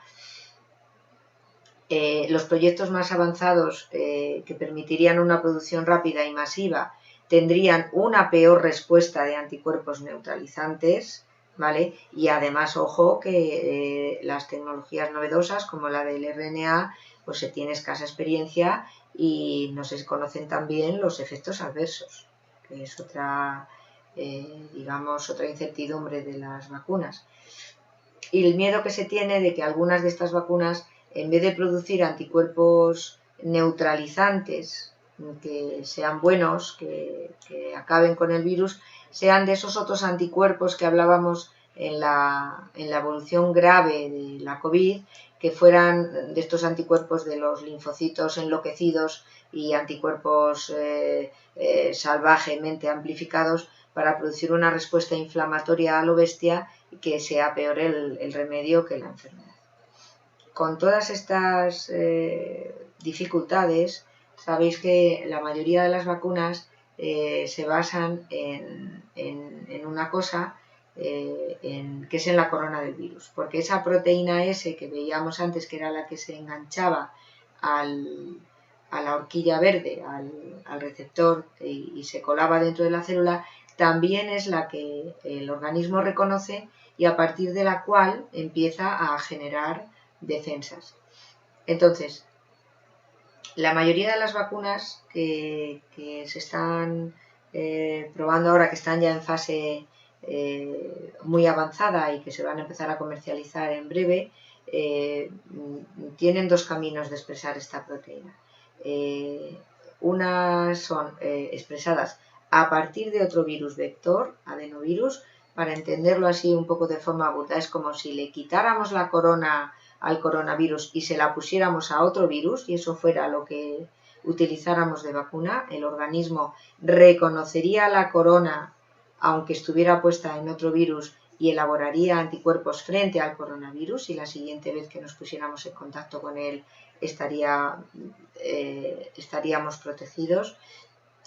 Los proyectos más avanzados que permitirían una producción rápida y masiva tendrían una peor respuesta de anticuerpos neutralizantes, ¿vale? Y además, ojo, que las tecnologías novedosas como la del RNA, pues se tiene escasa experiencia y no se conocen también los efectos adversos, que es otra, digamos, otra incertidumbre de las vacunas. Y el miedo que se tiene de que algunas de estas vacunas, en vez de producir anticuerpos neutralizantes que sean buenos, que acaben con el virus, sean de esos otros anticuerpos que hablábamos en la evolución grave de la COVID, que fueran de estos anticuerpos de los linfocitos enloquecidos y anticuerpos salvajemente amplificados para producir una respuesta inflamatoria a lo bestia y que sea peor el remedio que la enfermedad. Con todas estas dificultades, sabéis que la mayoría de las vacunas se basan en una cosa, que es en la corona del virus, porque esa proteína S que veíamos antes, que era la que se enganchaba a la horquilla verde, al receptor y se colaba dentro de la célula, también es la que el organismo reconoce y a partir de la cual empieza a generar defensas. Entonces, la mayoría de las vacunas que se están probando ahora, que están ya en fase muy avanzada y que se van a empezar a comercializar en breve, tienen dos caminos de expresar esta proteína. Unas son expresadas a partir de otro virus vector, adenovirus. Para entenderlo así un poco de forma burda, es como si le quitáramos la corona al coronavirus y se la pusiéramos a otro virus y eso fuera lo que utilizáramos de vacuna. El organismo reconocería la corona aunque estuviera puesta en otro virus y elaboraría anticuerpos frente al coronavirus y la siguiente vez que nos pusiéramos en contacto con él estaríamos protegidos.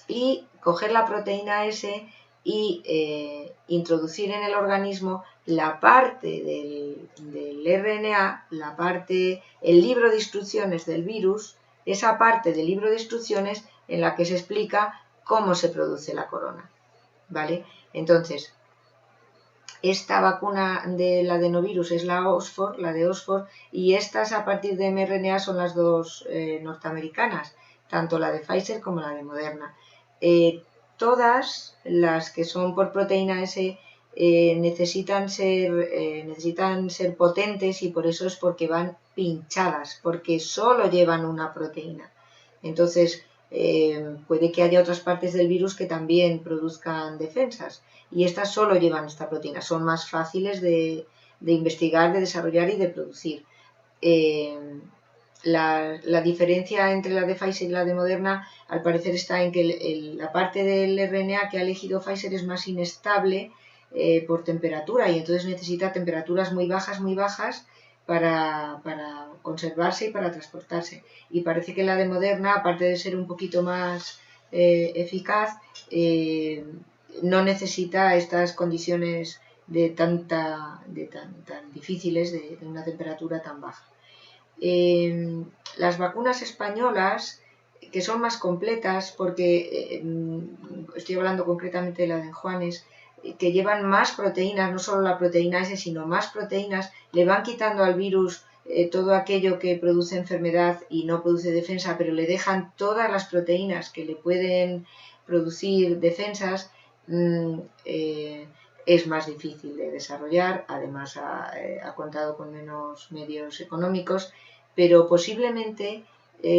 Y coger la proteína S y introducir en el organismo la parte del RNA, el libro de instrucciones del virus, esa parte del libro de instrucciones en la que se explica cómo se produce la corona, ¿vale? Entonces, esta vacuna del adenovirus es la de Oxford, y estas a partir de mRNA son las dos norteamericanas, tanto la de Pfizer como la de Moderna. Todas las que son por proteína S necesitan ser potentes, y por eso es porque van pinchadas, porque solo llevan una proteína. Entonces, puede que haya otras partes del virus que también produzcan defensas, y estas solo llevan esta proteína, son más fáciles de investigar, de desarrollar y de producir. La diferencia entre la de Pfizer y la de Moderna, al parecer, está en que la parte del RNA que ha elegido Pfizer es más inestable por temperatura, y entonces necesita temperaturas muy bajas para conservarse y para transportarse. Y parece que la de Moderna, aparte de ser un poquito más eficaz, no necesita estas condiciones tan difíciles de una temperatura tan baja. Las vacunas españolas, que son más completas, porque estoy hablando concretamente de la de Juanes, que llevan más proteínas, no solo la proteína S, sino más proteínas, le van quitando al virus todo aquello que produce enfermedad y no produce defensa, pero le dejan todas las proteínas que le pueden producir defensas. Es más difícil de desarrollar, además ha contado con menos medios económicos, pero posiblemente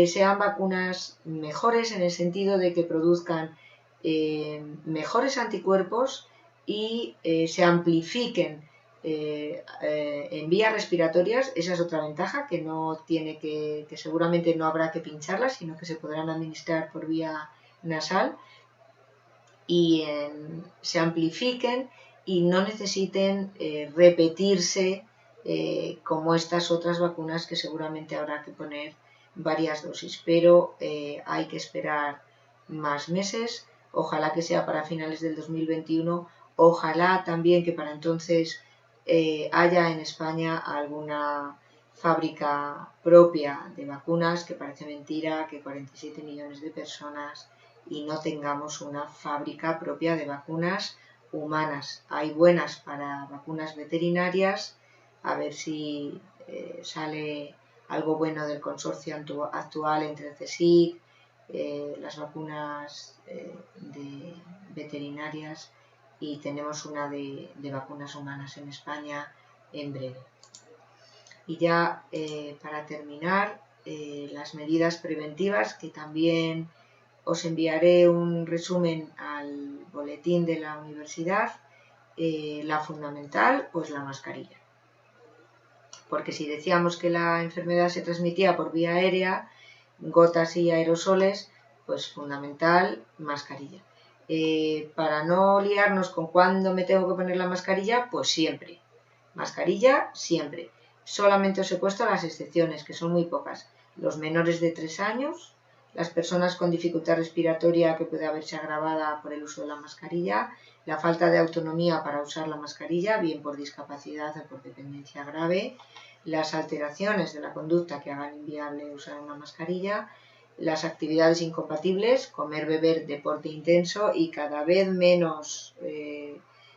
sean vacunas mejores en el sentido de que produzcan mejores anticuerpos y se amplifiquen en vías respiratorias. Esa es otra ventaja, que seguramente no habrá que pincharlas, sino que se podrán administrar por vía nasal. y se amplifiquen y no necesiten repetirse como estas otras vacunas que seguramente habrá que poner varias dosis, pero hay que esperar más meses. Ojalá que sea para finales del 2021, ojalá también que para entonces haya en España alguna fábrica propia de vacunas, que parece mentira que 47 millones de personas y no tengamos una fábrica propia de vacunas humanas. Hay buenas para vacunas veterinarias, a ver si sale algo bueno del consorcio actual entre el CSIC, las vacunas veterinarias, y tenemos una de vacunas humanas en España en breve. Y ya para terminar, las medidas preventivas, que también os enviaré un resumen al boletín de la universidad. La fundamental, pues la mascarilla. Porque si decíamos que la enfermedad se transmitía por vía aérea, gotas y aerosoles, pues fundamental, mascarilla. Para no liarnos con cuándo me tengo que poner la mascarilla, pues siempre. Mascarilla siempre. Solamente os he puesto las excepciones, que son muy pocas. Los menores de 3 años, las personas con dificultad respiratoria que puede haberse agravada por el uso de la mascarilla, la falta de autonomía para usar la mascarilla, bien por discapacidad o por dependencia grave, las alteraciones de la conducta que hagan inviable usar una mascarilla, las actividades incompatibles, comer, beber, deporte intenso, y cada vez menos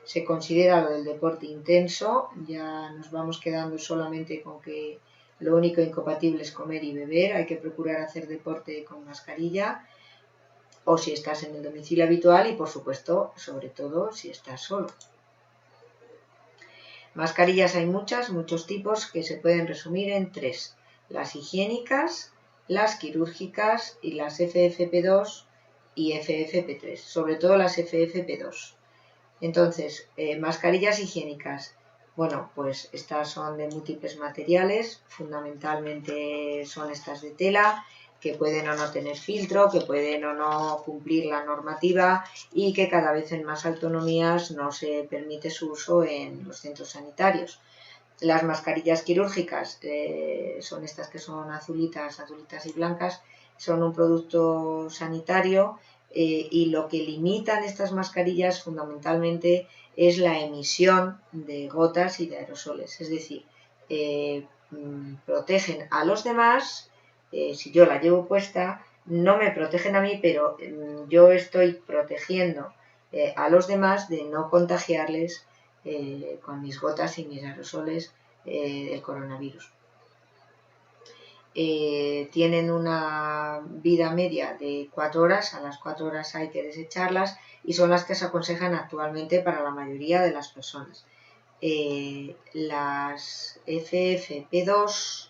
se considera lo del deporte intenso. Ya nos vamos quedando solamente con que lo único incompatible es comer y beber. Hay que procurar hacer deporte con mascarilla, o si estás en el domicilio habitual, y por supuesto, sobre todo, si estás solo. Mascarillas hay muchos tipos, que se pueden resumir en 3. Las higiénicas, las quirúrgicas y las FFP2 y FFP3, sobre todo las FFP2. Entonces, mascarillas higiénicas. Bueno, pues estas son de múltiples materiales, fundamentalmente son estas de tela, que pueden o no tener filtro, que pueden o no cumplir la normativa, y que cada vez en más autonomías no se permite su uso en los centros sanitarios. Las mascarillas quirúrgicas son estas que son azulitas y blancas, son un producto sanitario, y lo que limitan estas mascarillas fundamentalmente es la emisión de gotas y de aerosoles. Es decir, protegen a los demás. Si yo la llevo puesta, no me protegen a mí, pero yo estoy protegiendo a los demás de no contagiarles con mis gotas y mis aerosoles el coronavirus. Tienen una vida media de 4 horas, a las 4 horas hay que desecharlas, y son las que se aconsejan actualmente para la mayoría de las personas. Las FFP2,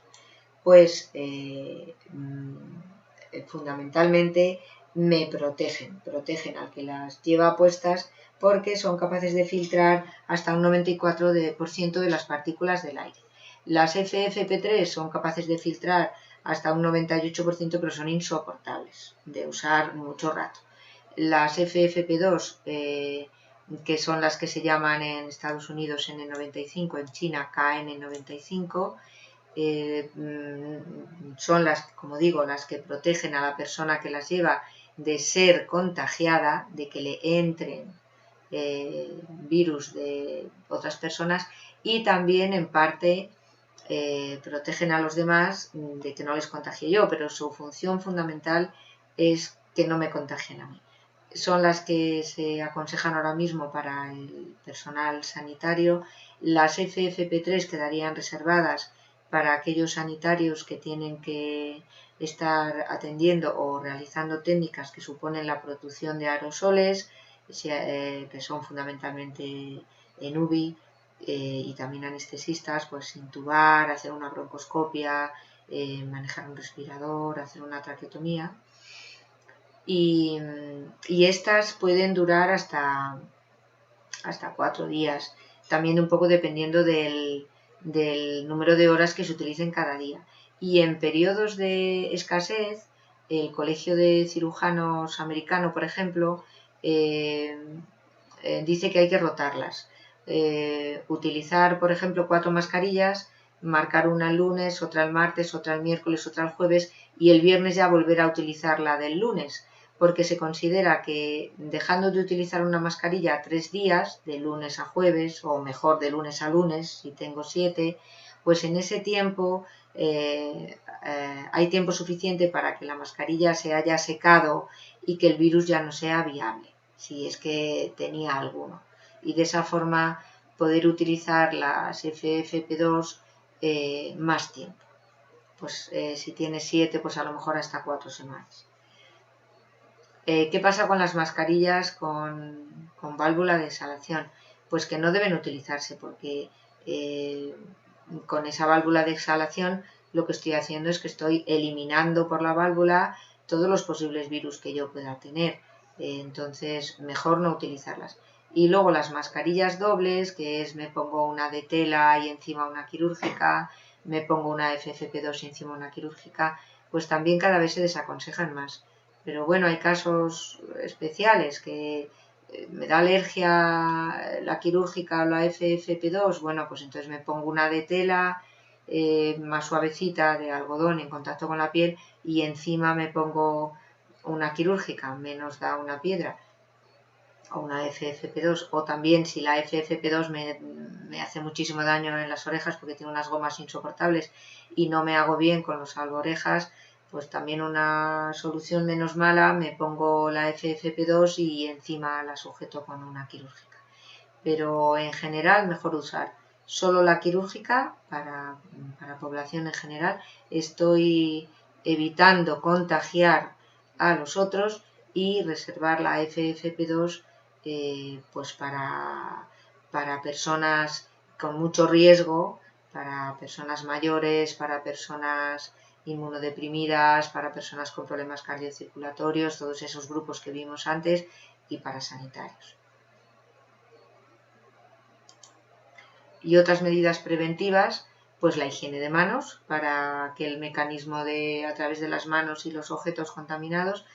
pues fundamentalmente me protegen al que las lleva puestas, porque son capaces de filtrar hasta un 94% de las partículas del aire. Las FFP3 son capaces de filtrar hasta un 98%, pero son insoportables de usar mucho rato. Las FFP2, que son las que se llaman en Estados Unidos N95, en China KN95, son las, como digo, las que protegen a la persona que las lleva de ser contagiada, de que le entren virus de otras personas, y también en parte protegen a los demás de que no les contagie yo, pero su función fundamental es que no me contagien a mí. Son las que se aconsejan ahora mismo para el personal sanitario. Las FFP3 quedarían reservadas para aquellos sanitarios que tienen que estar atendiendo o realizando técnicas que suponen la producción de aerosoles, que son fundamentalmente en UBI, y también anestesistas, pues intubar, hacer una broncoscopia, manejar un respirador, hacer una traqueotomía. Y estas pueden durar hasta 4 días, también un poco dependiendo del número de horas que se utilicen cada día. Y en periodos de escasez, el Colegio de Cirujanos americano, por ejemplo, dice que hay que rotarlas. Utilizar, por ejemplo, 4 mascarillas, marcar una el lunes, otra el martes, otra el miércoles, otra el jueves y el viernes ya volver a utilizar la del lunes, porque se considera que dejando de utilizar una mascarilla 3 días, de lunes a jueves, o mejor de lunes a lunes, si tengo 7, pues en ese tiempo hay tiempo suficiente para que la mascarilla se haya secado y que el virus ya no sea viable, si es que tenía alguno. Y de esa forma poder utilizar las FFP2 más tiempo. Pues si tienes 7, pues a lo mejor hasta 4 semanas. ¿Qué pasa con las mascarillas con válvula de exhalación? Pues que no deben utilizarse porque con esa válvula de exhalación lo que estoy haciendo es que estoy eliminando por la válvula todos los posibles virus que yo pueda tener. Entonces, mejor no utilizarlas. Y luego las mascarillas dobles, que es me pongo una de tela y encima una quirúrgica, me pongo una FFP2 y encima una quirúrgica, pues también cada vez se desaconsejan más. Pero bueno, hay casos especiales que me da alergia la quirúrgica o la FFP2, bueno, pues entonces me pongo una de tela más suavecita de algodón en contacto con la piel y encima me pongo una quirúrgica, menos da una piedra o una FFP2, o también si la FFP2 me hace muchísimo daño en las orejas porque tiene unas gomas insoportables y no me hago bien con los salvaorejas, pues también una solución menos mala, me pongo la FFP2 y encima la sujeto con una quirúrgica. Pero en general mejor usar solo la quirúrgica para población en general. Estoy evitando contagiar a los otros y reservar la FFP2 pues para personas con mucho riesgo, para personas mayores, para personas inmunodeprimidas, para personas con problemas cardiocirculatorios, todos esos grupos que vimos antes, y para sanitarios. Y otras medidas preventivas, pues la higiene de manos, para que el mecanismo a través de las manos y los objetos contaminados,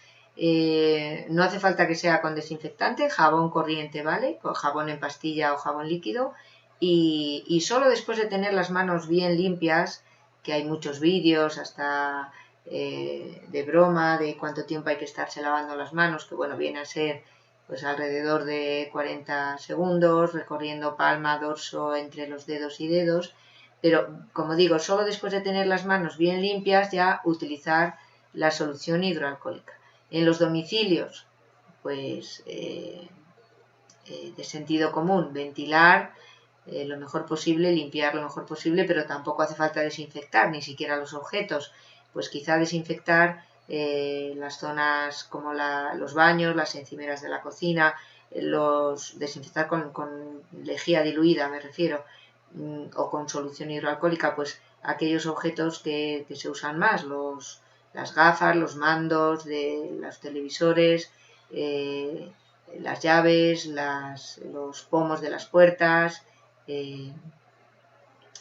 no hace falta que sea con desinfectante, jabón corriente vale, con jabón en pastilla o jabón líquido, y solo después de tener las manos bien limpias, que hay muchos vídeos hasta de broma de cuánto tiempo hay que estarse lavando las manos, que bueno, viene a ser pues alrededor de 40 segundos, recorriendo palma, dorso, entre los dedos y dedos, pero como digo, solo después de tener las manos bien limpias ya utilizar la solución hidroalcohólica. En los domicilios, pues de sentido común, ventilar lo mejor posible, limpiar lo mejor posible, pero tampoco hace falta desinfectar, ni siquiera los objetos, pues quizá desinfectar las zonas como los baños, las encimeras de la cocina, desinfectar con lejía diluida, me refiero, o con solución hidroalcohólica, pues aquellos objetos que se usan más, las gafas, los mandos de los televisores, las llaves, los pomos de las puertas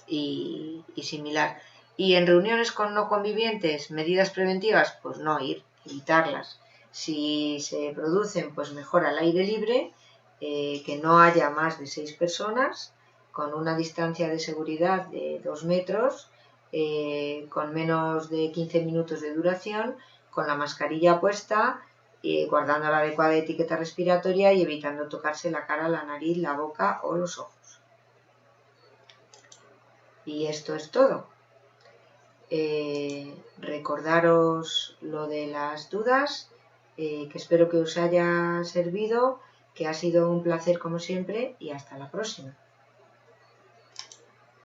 y similar. Y en reuniones con no convivientes, medidas preventivas, pues no ir, evitarlas. Si se producen, pues mejor al aire libre, que no haya más de 6 personas, con una distancia de seguridad de 2 metros, con menos de 15 minutos de duración, con la mascarilla puesta, guardando la adecuada etiqueta respiratoria y evitando tocarse la cara, la nariz, la boca o los ojos. Y esto es todo. Recordaros lo de las dudas, que espero que os haya servido, que ha sido un placer como siempre y hasta la próxima.